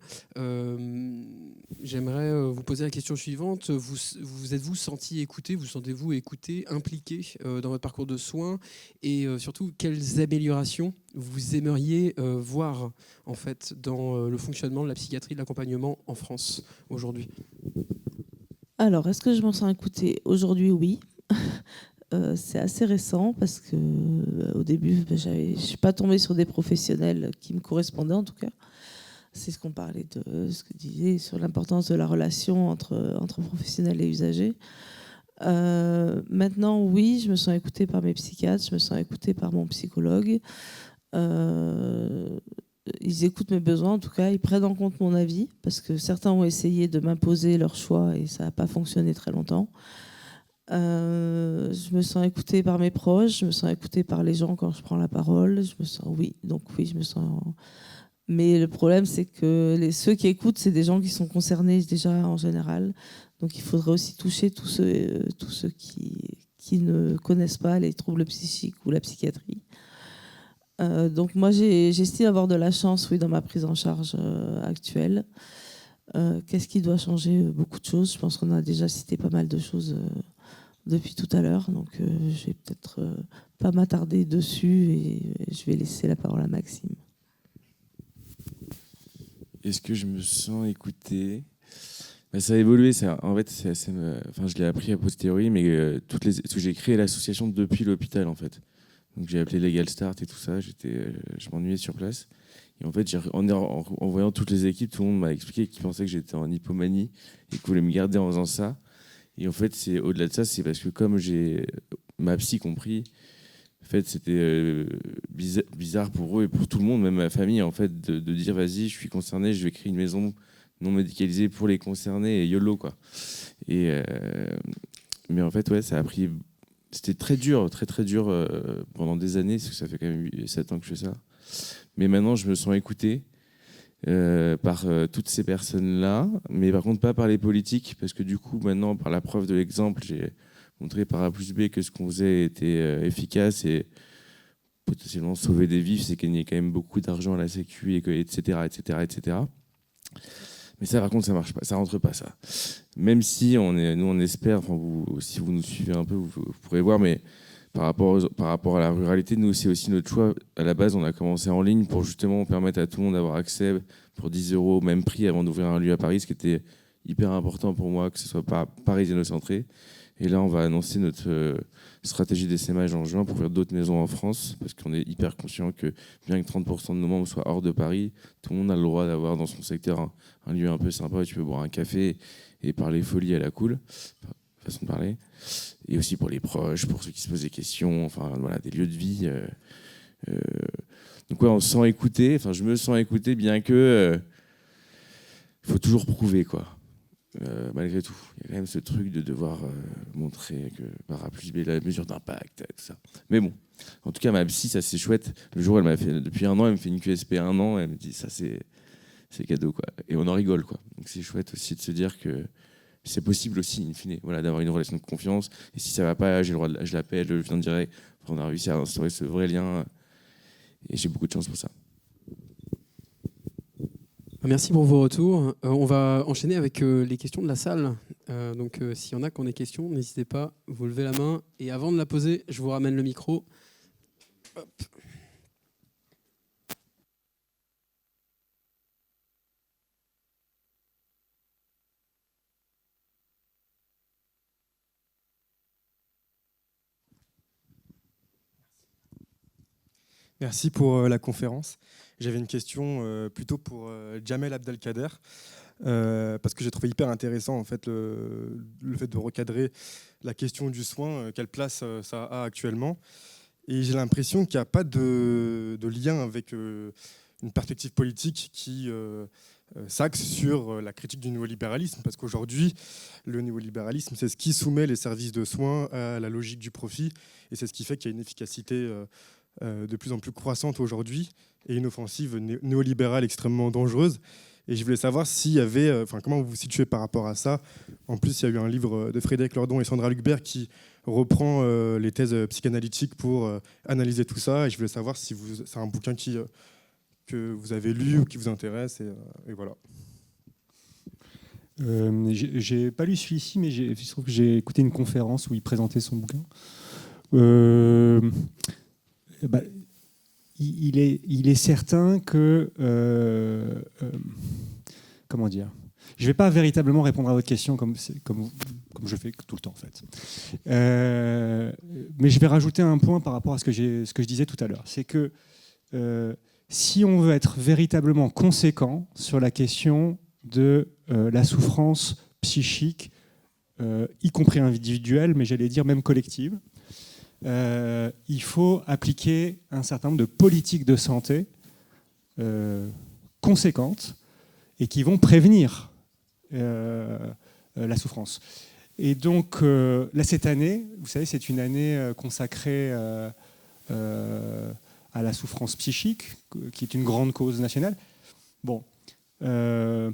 j'aimerais vous poser la question suivante. Vous êtes-vous senti écouté, vous sentez-vous écouté, impliqué dans votre parcours de soins, et surtout quelles améliorations vous aimeriez voir en fait dans le fonctionnement de la psychiatrie, de l'accompagnement en France aujourd'hui? Alors, est-ce que je m'en sens écoutée? Aujourd'hui, oui. C'est assez récent parce que au début, je ne suis pas tombée sur des professionnels qui me correspondaient en tout cas. C'est ce qu'on parlait de ce que disait sur l'importance de la relation entre professionnels et usagers. Maintenant, oui, je me sens écoutée par mes psychiatres, je me sens écoutée par mon psychologue. Ils écoutent mes besoins, en tout cas, ils prennent en compte mon avis, parce que certains ont essayé de m'imposer leur choix et ça n'a pas fonctionné très longtemps. Je me sens écoutée par mes proches, je me sens écoutée par les gens quand je prends la parole. Je me sens, oui, je me sens. Mais le problème, c'est que ceux qui écoutent, c'est des gens qui sont concernés déjà en général. Donc il faudrait aussi toucher tous ceux qui ne connaissent pas les troubles psychiques ou la psychiatrie. Donc moi, j'estime avoir de la chance, oui, dans ma prise en charge actuelle. Qu'est-ce qui doit changer? Beaucoup de choses. Je pense qu'on a déjà cité pas mal de choses depuis tout à l'heure. Donc je vais peut-être pas m'attarder dessus et je vais laisser la parole à Maxime. Est-ce que je me sens écouté? Ça a évolué. En fait, je l'ai appris a posteriori, mais j'ai créé l'association depuis l'hôpital, en fait. Donc j'ai appelé Legal Start et tout ça. Je m'ennuyais sur place. Et en fait, en voyant toutes les équipes, tout le monde m'a expliqué qu'ils pensaient que j'étais en hypomanie et qu'ils voulaient me garder en faisant ça. Et en fait, au-delà de ça, c'est parce que comme j'ai ma psy compris, en fait, c'était bizarre pour eux et pour tout le monde, même ma famille, en fait, de dire vas-y, je suis concerné, je vais créer une maison non médicalisée pour les concernés et YOLO, quoi. Mais en fait, ouais, ça a pris. C'était très dur, très dur pendant des années, parce que ça fait quand même 7 ans que je fais ça. Mais maintenant, je me sens écouté par toutes ces personnes-là, mais par contre pas par les politiques, parce que du coup, maintenant, par la preuve de l'exemple, j'ai montré par A plus B que ce qu'on faisait était efficace et potentiellement sauver des vies, c'est qu'il y a quand même beaucoup d'argent à la Sécu, etc., etc. Mais ça, par contre, ça marche pas, ça rentre pas, ça. Même si nous, on espère, si vous nous suivez un peu, vous pourrez voir, mais par rapport à la ruralité, nous, c'est aussi notre choix. À la base, on a commencé en ligne pour justement permettre à tout le monde d'avoir accès pour 10 € au même prix avant d'ouvrir un lieu à Paris, ce qui était hyper important pour moi, que ce soit pas parisiano-centré. Et là, on va annoncer notre stratégie d'essaimage en juin pour ouvrir d'autres maisons en France, parce qu'on est hyper conscient que bien que 30% de nos membres soient hors de Paris, tout le monde a le droit d'avoir dans son secteur un lieu un peu sympa où tu peux boire un café et parler folie à la cool, façon de parler. et aussi pour les proches, pour ceux qui se posent des questions, enfin voilà, des lieux de vie. Donc ouais, on se sent écouté, enfin je me sens écouté, bien que il faut toujours prouver, quoi. Malgré tout, il y a quand même ce truc de devoir montrer que parapluie, la mesure d'impact, tout ça. Mais bon, en tout cas, ma psy, ça c'est chouette. Le jour où elle m'a fait, depuis 1 an, elle me fait une QSP 1 an, elle me dit ça c'est cadeau, quoi. Et on en rigole, quoi. Donc c'est chouette aussi de se dire que c'est possible aussi, in fine, voilà, d'avoir une relation de confiance. Et si ça va pas, j'ai le droit je l'appelle, je viens direct. Enfin, on a réussi à instaurer ce vrai lien. Et j'ai beaucoup de chance pour ça. Merci pour vos retours. On va enchaîner avec les questions de la salle. Donc, s'il y en a qui ont des questions, n'hésitez pas, vous levez la main. Et avant de la poser, je vous ramène le micro. Hop. Merci pour la conférence. J'avais une question plutôt pour Jamel Abdelkader, parce que j'ai trouvé hyper intéressant en fait, le fait de recadrer la question du soin, quelle place ça a actuellement. Et j'ai l'impression qu'il n'y a pas de lien avec une perspective politique qui s'axe sur la critique du néolibéralisme, parce qu'aujourd'hui, le néolibéralisme, c'est ce qui soumet les services de soins à la logique du profit, et c'est ce qui fait qu'il y a une efficacité de plus en plus croissante aujourd'hui et une offensive néolibérale extrêmement dangereuse. Et je voulais savoir s'il y avait, comment vous vous situez par rapport à ça. En plus, il y a eu un livre de Frédéric Lordon et Sandra Lucbert qui reprend les thèses psychanalytiques pour analyser tout ça. Et je voulais savoir si c'est un bouquin que vous avez lu ou qui vous intéresse. Et voilà. J'ai pas lu celui-ci, mais il se trouve que j'ai écouté une conférence où il présentait son bouquin. Il est certain que... comment dire ? Je ne vais pas véritablement répondre à votre question comme je fais tout le temps, en fait. Mais je vais rajouter un point par rapport à ce que je disais tout à l'heure. C'est que si on veut être véritablement conséquent sur la question de la souffrance psychique, y compris individuelle, mais j'allais dire même collective, il faut appliquer un certain nombre de politiques de santé conséquentes et qui vont prévenir la souffrance. Et donc, là, cette année, vous savez, c'est une année consacrée à la souffrance psychique, qui est une grande cause nationale. Bon. Ce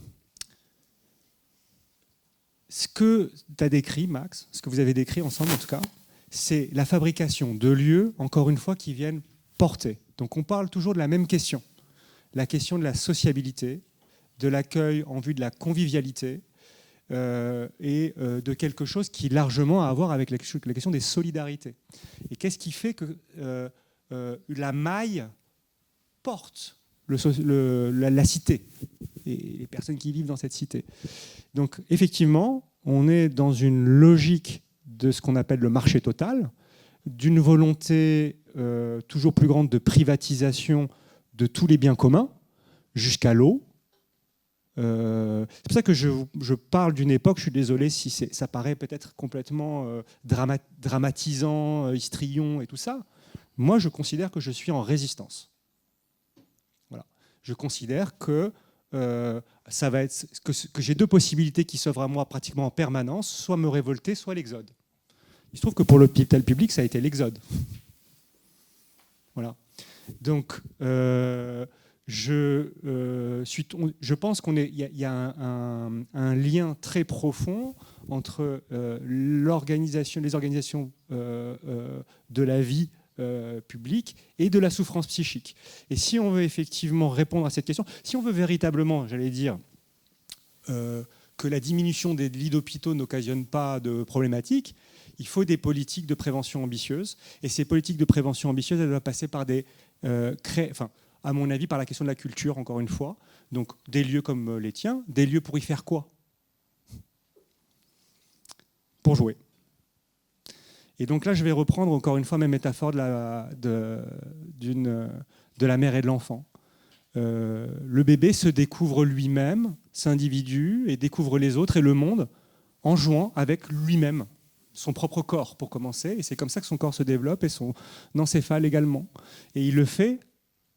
que tu as décrit, Max, ce que vous avez décrit ensemble, en tout cas, c'est la fabrication de lieux, encore une fois, qui viennent porter. Donc on parle toujours de la même question. La question de la sociabilité, de l'accueil en vue de la convivialité et de quelque chose qui largement a à voir avec la question des solidarités. Et qu'est-ce qui fait que la maille porte la cité et les personnes qui vivent dans cette cité. Donc effectivement, on est dans une logique de ce qu'on appelle le marché total, d'une volonté toujours plus grande de privatisation de tous les biens communs, jusqu'à l'eau. C'est pour ça que je parle d'une époque, je suis désolé si ça paraît peut-être complètement dramatisant, histrion et tout ça. Moi, je considère que je suis en résistance. Voilà. Je considère que ça va être que j'ai deux possibilités qui s'offrent à moi pratiquement en permanence, soit me révolter, soit l'exode. Il se trouve que pour l'hôpital public, ça a été l'exode. Voilà. Donc, je pense qu'il y a un lien très profond entre les organisations de la vie publique et de la souffrance psychique. Et si on veut effectivement répondre à cette question, si on veut véritablement, j'allais dire, que la diminution des lits d'hôpitaux n'occasionne pas de problématiques, il faut des politiques de prévention ambitieuses. Et ces politiques de prévention ambitieuses, elles doivent passer par à mon avis, par la question de la culture, encore une fois. Donc, des lieux comme les tiens, des lieux pour y faire quoi ? Pour jouer. Et donc là, je vais reprendre encore une fois mes métaphores de la mère et de l'enfant. Le bébé se découvre lui-même, s'individue et découvre les autres et le monde en jouant avec lui-même. son propre corps pour commencer, et c'est comme ça que son corps se développe et son encéphale également. Et il le fait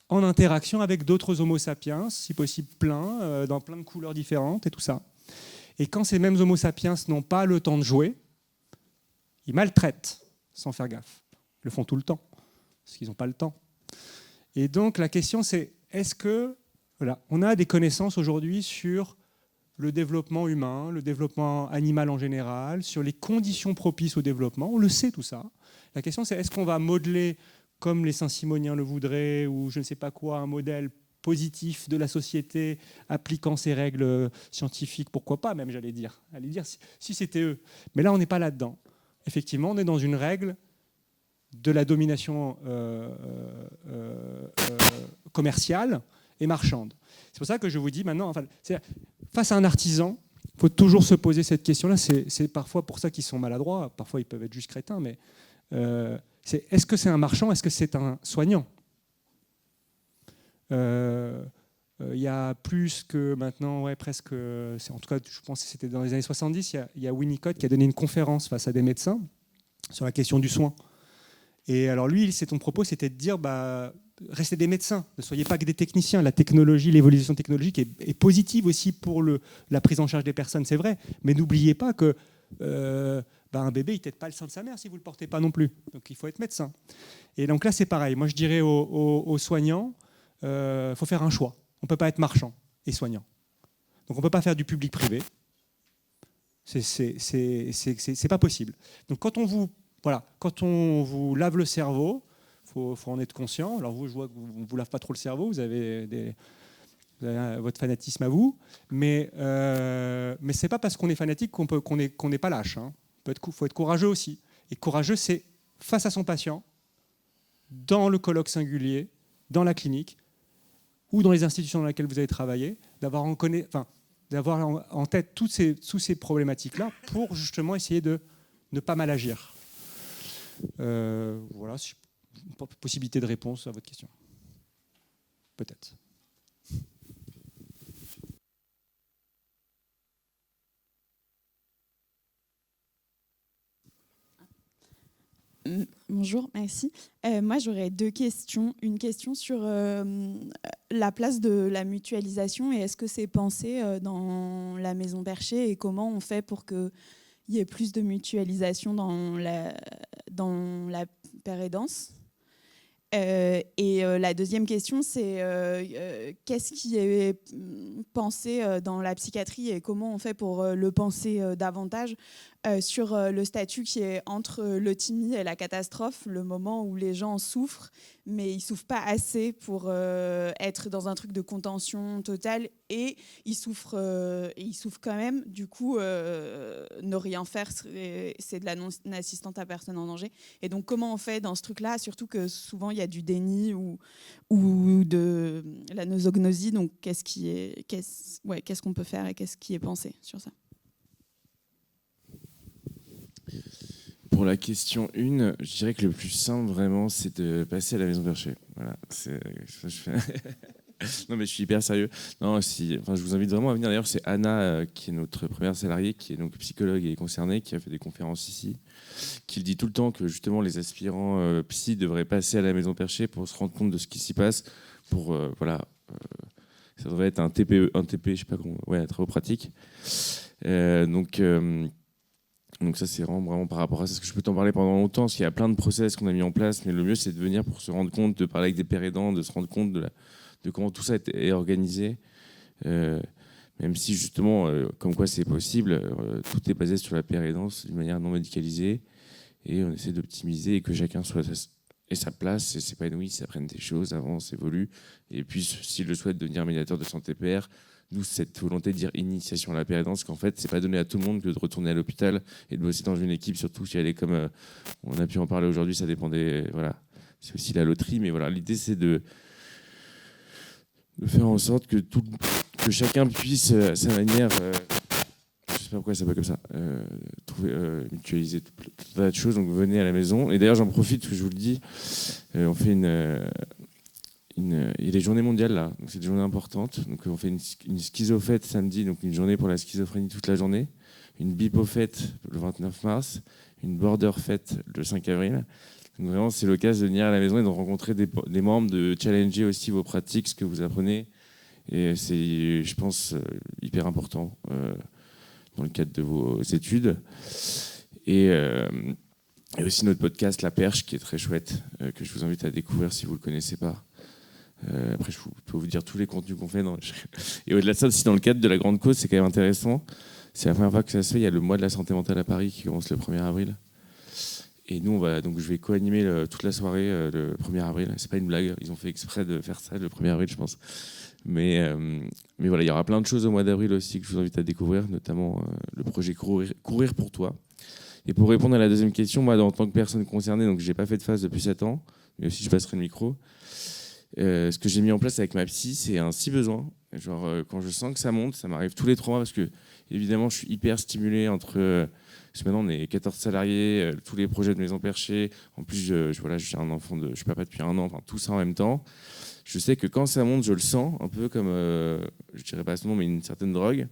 en interaction avec d'autres Homo sapiens, si possible plein, dans plein de couleurs différentes et tout ça. Et quand ces mêmes Homo sapiens n'ont pas le temps de jouer, ils maltraitent sans faire gaffe. Ils le font tout le temps, parce qu'ils n'ont pas le temps. Et donc la question c'est, est-ce que on a des connaissances aujourd'hui sur le développement humain, le développement animal en général, sur les conditions propices au développement, on le sait tout ça. La question c'est, est-ce qu'on va modeler, comme les Saint-Simoniens le voudraient, ou je ne sais pas quoi, un modèle positif de la société appliquant ces règles scientifiques, pourquoi pas même, j'allais dire si c'était eux. Mais là on n'est pas là-dedans. Effectivement, on est dans une règle de la domination commerciale et marchande. C'est pour ça que je vous dis maintenant, face à un artisan, il faut toujours se poser cette question-là. C'est parfois pour ça qu'ils sont maladroits, parfois ils peuvent être juste crétins, mais est-ce que c'est un marchand, est-ce que c'est un soignant ? Il y a plus que maintenant, presque, en tout cas je pense que c'était dans les années 70, il y a Winnicott qui a donné une conférence face à des médecins sur la question du soin. Et alors lui, son propos, c'était de dire, restez des médecins, ne soyez pas que des techniciens. La technologie, l'évolution technologique est positive aussi pour la prise en charge des personnes, c'est vrai. Mais n'oubliez pas que un bébé, il ne tète pas le sein de sa mère si vous ne le portez pas non plus. Donc il faut être médecin. Et donc là, c'est pareil. Moi, je dirais aux soignants, faut faire un choix. On ne peut pas être marchand et soignant. Donc on ne peut pas faire du public-privé. C'est pas possible. Donc quand on vous lave le cerveau, faut en être conscient. Alors vous, je vois que vous ne vous lavez pas trop le cerveau, vous avez votre fanatisme à vous, mais c'est pas parce qu'on est fanatique qu'on n'est pas lâche. Hein. Faut être courageux aussi. Et courageux, c'est face à son patient, dans le colloque singulier, dans la clinique, ou dans les institutions dans lesquelles vous avez travaillé, d'avoir en tête toutes ces problématiques-là pour justement essayer de ne pas mal agir. Voilà, possibilité de réponse à votre question. Peut-être. Bonjour, merci. Moi, j'aurais deux questions. Une question sur la place de la mutualisation et est-ce que c'est pensé dans la Maison Perchée et comment on fait pour qu'il y ait plus de mutualisation dans la pérédance. Et la deuxième question, c'est qu'est-ce qui est pensé dans la psychiatrie et comment on fait pour le penser davantage sur le statut qui est entre l'euthymie et la catastrophe, le moment où les gens souffrent, mais ils ne souffrent pas assez pour être dans un truc de contention totale et ils souffrent quand même. Du coup, ne rien faire, c'est de la non-assistance à personne en danger. Et donc, comment on fait dans ce truc-là, surtout que souvent, il y a du déni ou de la nosognosie. Donc, qu'est-ce qu'on peut faire et qu'est-ce qui est pensé sur ça ? Pour la question 1, je dirais que le plus simple vraiment, c'est de passer à la Maison Perchée. Voilà, non mais je suis hyper sérieux. Non, je vous invite vraiment à venir. D'ailleurs, c'est Anna qui est notre première salariée, qui est donc psychologue et concernée, qui a fait des conférences ici, qui le dit tout le temps que justement les aspirants psy devraient passer à la Maison Perchée pour se rendre compte de ce qui s'y passe. Ça devrait être un TPE, je sais pas comment, travaux pratiques. Donc ça, c'est vraiment par rapport à ça. Parce que je peux t'en parler pendant longtemps, parce qu'il y a plein de process qu'on a mis en place, mais le mieux, c'est de venir pour se rendre compte, de parler avec des pères aidants, de se rendre compte de comment tout ça est organisé. Même si, justement, comme quoi c'est possible, tout est basé sur la pérédance d'une manière non médicalisée, et on essaie d'optimiser et que chacun ait sa place, et s'épanouisse, apprenne des choses, avance, évolue, et puis, s'il le souhaite, devenir médiateur de santé père. Nous, cette volonté de dire initiation à la pérédance, qu'en fait, c'est pas donné à tout le monde que de retourner à l'hôpital et de bosser dans une équipe, surtout si elle est comme on a pu en parler aujourd'hui, ça dépendait. Voilà, c'est aussi la loterie, mais voilà, l'idée c'est de faire en sorte que chacun puisse à sa manière, je sais pas pourquoi ça s'appelle comme ça, mutualiser tout un tas de choses. Donc venez à la maison. Et d'ailleurs, j'en profite parce que je vous le dis, on fait il y a les journées mondiales là, donc c'est des journées importantes. Donc on fait une schizofête samedi, donc une journée pour la schizophrénie toute la journée, une bipofête le 29 mars, une border fête le 5 avril. Donc vraiment, c'est l'occasion de venir à la maison et de rencontrer des membres, de challenger aussi vos pratiques, ce que vous apprenez. Et c'est, je pense, hyper important dans le cadre de vos études. Et aussi notre podcast La Perche, qui est très chouette, que je vous invite à découvrir si vous ne le connaissez pas. Après, je peux vous dire tous les contenus qu'on fait. Et au-delà de ça, aussi dans le cadre de la Grande Cause, c'est quand même intéressant. C'est la première fois que ça se fait. Il y a le mois de la santé mentale à Paris qui commence le 1er avril. Et nous, donc je vais co-animer toute la soirée le 1er avril. C'est pas une blague, ils ont fait exprès de faire ça le 1er avril, je pense. Mais voilà, il y aura plein de choses au mois d'avril aussi que je vous invite à découvrir, notamment le projet Courir pour toi. Et pour répondre à la deuxième question, moi, en tant que personne concernée, donc j'ai pas fait de phase depuis 7 ans, mais aussi je passerai le micro. Ce que j'ai mis en place avec ma psy, c'est un si besoin. Genre, quand je sens que ça monte, ça m'arrive tous les 3 mois parce que, évidemment, je suis hyper stimulé entre. Parce que maintenant, on est 14 salariés, tous les projets de Maison Perchée. En plus, j'ai un enfant, je suis papa depuis 1 an, enfin, tout ça en même temps. Je sais que quand ça monte, je le sens, un peu comme, je dirais pas ce nom, mais une certaine drogue.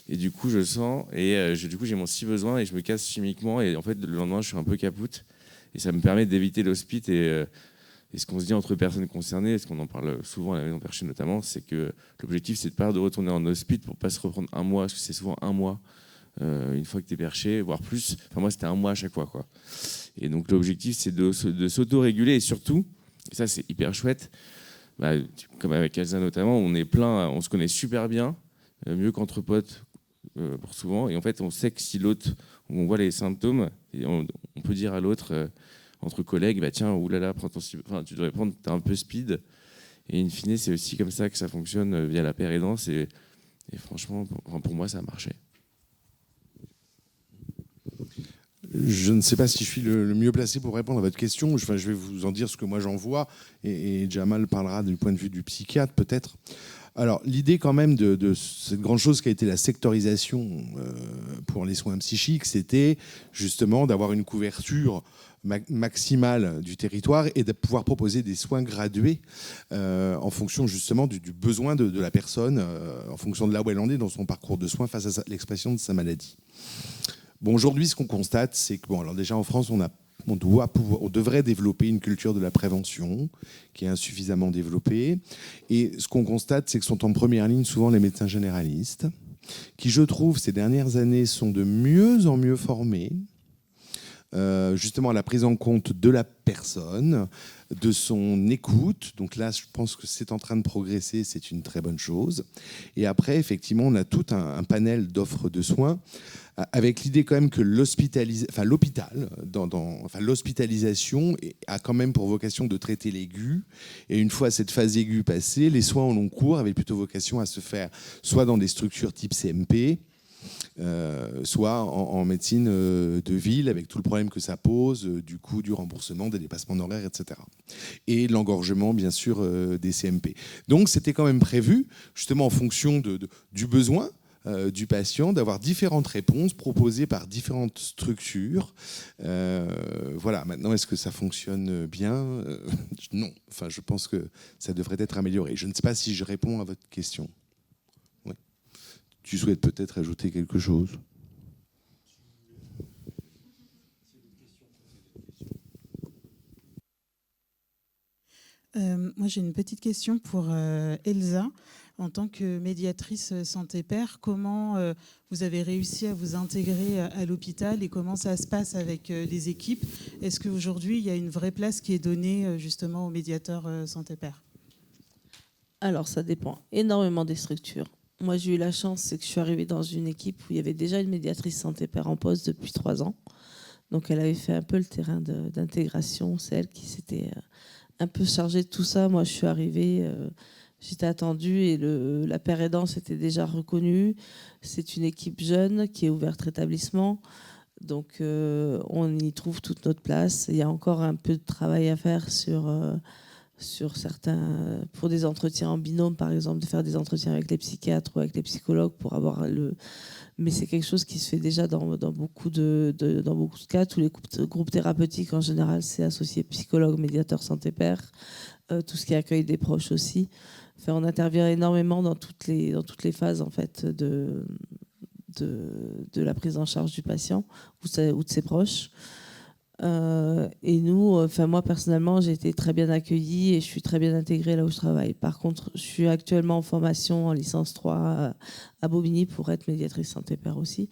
Et du coup, je le sens. Et du coup, j'ai mon si besoin et je me casse chimiquement. Et en fait, le lendemain, je suis un peu capoute. Et ça me permet d'éviter l'hospice. Et ce qu'on se dit entre personnes concernées, ce qu'on en parle souvent à la Maison Perchée notamment, c'est que l'objectif, c'est de pas de retourner en hospice pour pas se reprendre 1 mois, parce que c'est souvent 1 mois. Une fois que tu es perché, voire plus. Enfin, moi, c'était 1 mois à chaque fois, quoi. Et donc, l'objectif, c'est de s'auto-réguler. Et surtout, et ça, c'est hyper chouette, comme avec Elsa notamment, on est plein, on se connaît super bien, mieux qu'entre potes, pour souvent. Et en fait, on sait que si l'autre, on voit les symptômes, et on peut dire à l'autre, entre collègues, tiens, oulala, tu devrais prendre, t'es un peu speed. Et in fine, c'est aussi comme ça que ça fonctionne via la paire aidance. Et franchement, pour moi, ça a marché. Je ne sais pas si je suis le mieux placé pour répondre à votre question. Je vais vous en dire ce que moi j'en vois, et Jamal parlera du point de vue du psychiatre peut-être. Alors l'idée quand même de cette grande chose qui a été la sectorisation pour les soins psychiques, c'était justement d'avoir une couverture maximale du territoire et de pouvoir proposer des soins gradués en fonction justement du besoin de la personne, en fonction de là où elle en est dans son parcours de soins face à l'expression de sa maladie. Bon, aujourd'hui, ce qu'on constate, c'est que alors déjà en France, on devrait développer une culture de la prévention qui est insuffisamment développée. Et ce qu'on constate, c'est que sont en première ligne souvent les médecins généralistes, qui, je trouve, ces dernières années, sont de mieux en mieux formés, justement à la prise en compte de la personne, de son écoute. Donc là, je pense que c'est en train de progresser, c'est une très bonne chose. Et après, effectivement, on a tout un panel d'offres de soins avec l'idée quand même que l'hospitalisation a quand même pour vocation de traiter l'aigu. Et une fois cette phase aiguë passée, les soins au long cours avaient plutôt vocation à se faire soit dans des structures type CMP, soit en médecine de ville, avec tout le problème que ça pose, du coût du remboursement, des dépassements d'horaires, etc. Et l'engorgement, bien sûr, des CMP. Donc, c'était quand même prévu, justement en fonction du besoin du patient, d'avoir différentes réponses proposées par différentes structures. Voilà. Maintenant, est-ce que ça fonctionne bien ? Non. Enfin, je pense que ça devrait être amélioré. Je ne sais pas si je réponds à votre question. Ouais. Tu souhaites peut-être ajouter quelque chose ? Moi, j'ai une petite question pour Elsa. En tant que médiatrice santé-père, comment vous avez réussi à vous intégrer à l'hôpital et comment ça se passe avec les équipes ? Est-ce qu'aujourd'hui, il y a une vraie place qui est donnée justement aux médiateurs santé-père ? Alors, ça dépend énormément des structures. Moi, j'ai eu la chance, c'est que je suis arrivée dans une équipe où il y avait déjà une médiatrice santé-père en poste depuis 3 ans. Donc, elle avait fait un peu le terrain d'intégration. C'est elle qui s'était un peu chargée de tout ça. Moi, je suis arrivée... J'étais attendue et la paire aidance était déjà reconnue. C'est une équipe jeune qui est ouverte rétablissement. Donc, on y trouve toute notre place. Il y a encore un peu de travail à faire sur certains... Pour des entretiens en binôme, par exemple, de faire des entretiens avec les psychiatres ou avec les psychologues pour avoir le... Mais c'est quelque chose qui se fait déjà dans beaucoup de cas. Tous les groupes thérapeutiques, en général, c'est associé psychologue, médiateur santé-père, tout ce qui accueille des proches aussi. Enfin, on intervient énormément dans toutes les phases en fait, de la prise en charge du patient ou de ses proches. Et nous, moi personnellement, j'ai été très bien accueillie et je suis très bien intégrée là où je travaille. Par contre, je suis actuellement en formation en licence 3 à Bobigny pour être médiatrice santé-père aussi.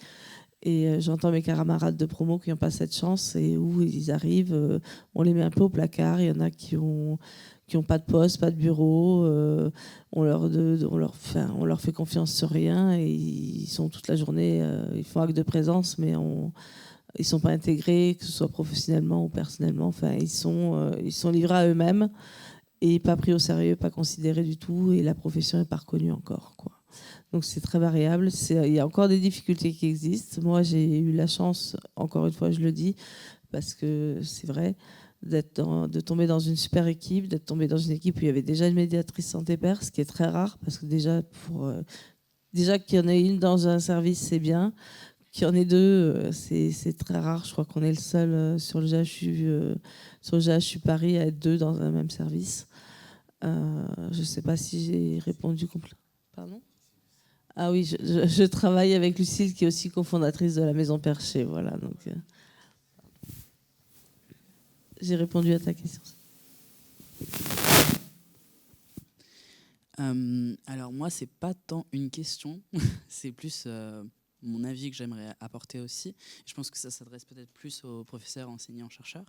Et j'entends mes camarades de promo qui n'ont pas cette chance et où ils arrivent, on les met un peu au placard. Il y en a qui ont pas de poste, pas de bureau, on leur fait confiance sur rien et ils sont toute la journée, ils font acte de présence, mais ils sont pas intégrés, que ce soit professionnellement ou personnellement. Enfin, ils sont livrés à eux-mêmes et pas pris au sérieux, pas considérés du tout, et la profession n'est pas reconnue encore, quoi. Donc c'est très variable. Il y a encore des difficultés qui existent. Moi, j'ai eu la chance, encore une fois, je le dis, parce que c'est vrai, de tomber dans une super équipe, d'être tombé dans une équipe où il y avait déjà une médiatrice santé-père, ce qui est très rare, parce que déjà qu'il y en ait une dans un service, c'est bien. Qu'il y en ait deux, c'est très rare. Je crois qu'on est le seul sur le GHU Paris à être deux dans un même service. Je ne sais pas si j'ai répondu complètement. Pardon ? Ah oui, je travaille avec Lucille, qui est aussi cofondatrice de la Maison Perchée. Voilà, donc j'ai répondu à ta question. Alors moi, c'est pas tant une question, c'est plus mon avis que j'aimerais apporter aussi. Je pense que ça s'adresse peut-être plus aux professeurs, enseignants, chercheurs.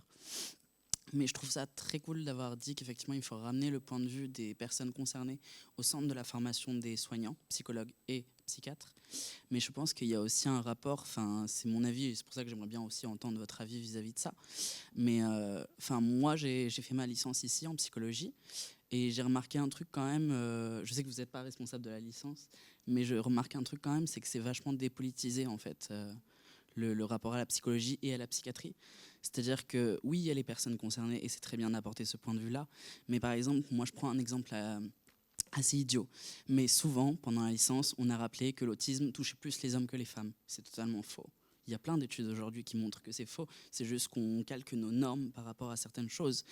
Mais je trouve ça très cool d'avoir dit qu'effectivement, il faut ramener le point de vue des personnes concernées au centre de la formation des soignants, psychologues et psychiatres. Mais je pense qu'il y a aussi un rapport, c'est mon avis, et c'est pour ça que j'aimerais bien aussi entendre votre avis vis-à-vis de ça. Mais moi, j'ai fait ma licence ici en psychologie, et j'ai remarqué un truc quand même, je sais que vous n'êtes pas responsable de la licence, mais je remarque un truc quand même, c'est que c'est vachement dépolitisé en fait, le rapport à la psychologie et à la psychiatrie. C'est-à-dire que oui, il y a les personnes concernées et c'est très bien d'apporter ce point de vue-là. Mais par exemple, moi je prends un exemple assez idiot. Mais souvent, pendant la licence, on a rappelé que l'autisme touchait plus les hommes que les femmes. C'est totalement faux. Il y a plein d'études aujourd'hui qui montrent que c'est faux. C'est juste qu'on calque nos normes par rapport à certaines choses.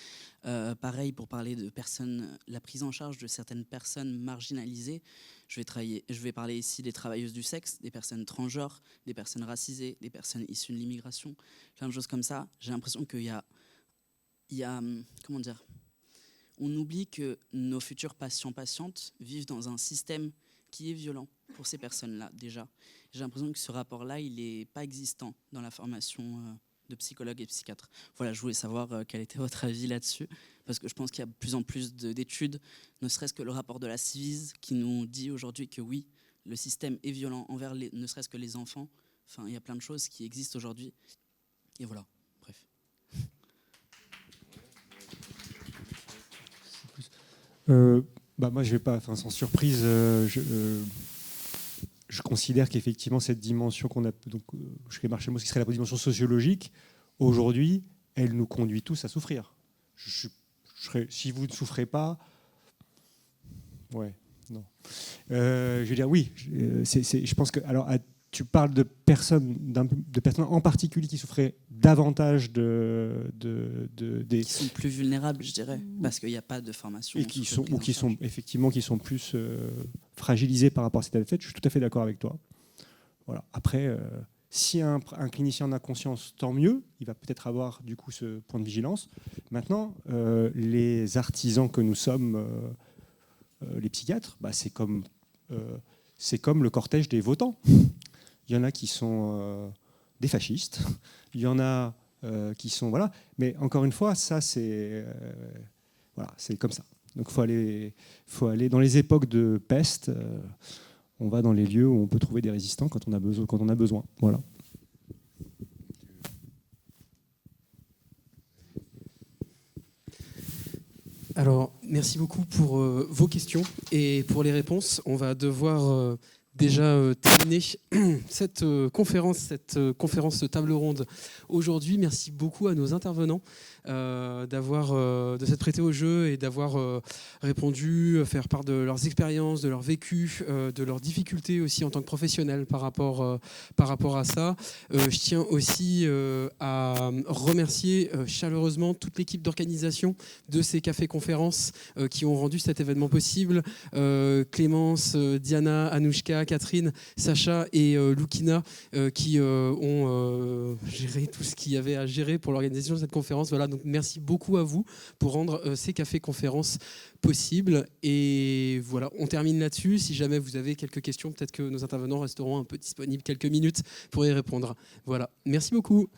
Pareil, pour parler de personnes, la prise en charge de certaines personnes marginalisées, je vais parler ici des travailleuses du sexe, des personnes transgenres, des personnes racisées, des personnes issues de l'immigration, plein de choses comme ça. J'ai l'impression qu'il y a comment dire, on oublie que nos futurs patients-patientes vivent dans un système qui est violent pour ces personnes-là déjà. J'ai l'impression que ce rapport-là, il n'est pas existant dans la formation de psychologues et psychiatres. Voilà, je voulais savoir quel était votre avis là-dessus, parce que je pense qu'il y a de plus en plus d'études, ne serait-ce que le rapport de la Civise, qui nous dit aujourd'hui que oui, le système est violent envers ne serait-ce que les enfants. Enfin, il y a plein de choses qui existent aujourd'hui. Et voilà, bref. Moi, je vais pas, sans surprise, je considère qu'effectivement cette dimension qu'on a, donc je fais marcher le mot, qui serait la dimension sociologique, aujourd'hui, elle nous conduit tous à souffrir. Si vous ne souffrez pas, ouais, non. Je veux dire, oui, je pense que, alors, tu parles de personnes en particulier qui souffraient davantage qui sont plus vulnérables, je dirais, parce qu'il n'y a pas de formation. Et qui sont plus fragilisés par rapport à cet état de fait. Je suis tout à fait d'accord avec toi. Voilà. Après, si un clinicien en a conscience, tant mieux. Il va peut-être avoir du coup ce point de vigilance. Maintenant, les artisans que nous sommes, les psychiatres, c'est comme le cortège des votants. Il y en a qui sont des fascistes, il y en a qui sont... Voilà. Mais encore une fois, ça, c'est comme ça. Donc il faut aller dans les époques de peste, on va dans les lieux où on peut trouver des résistants quand on a besoin. Voilà. Alors, merci beaucoup pour vos questions et pour les réponses. On va devoir... déjà terminé cette conférence de table ronde aujourd'hui. Merci beaucoup à nos intervenants de s'être prêtés au jeu et d'avoir répondu, faire part de leurs expériences, de leur vécu, de leurs difficultés aussi en tant que professionnels par rapport à ça. Je tiens aussi à remercier chaleureusement toute l'équipe d'organisation de ces cafés-conférences qui ont rendu cet événement possible. Clémence, Diana, Anouchka, Catherine, Sacha et Loukina qui ont géré tout ce qu'il y avait à gérer pour l'organisation de cette conférence. Voilà, donc merci beaucoup à vous pour rendre ces cafés-conférences possibles. Et voilà, on termine là-dessus. Si jamais vous avez quelques questions, peut-être que nos intervenants resteront un peu disponibles quelques minutes pour y répondre. Voilà, merci beaucoup.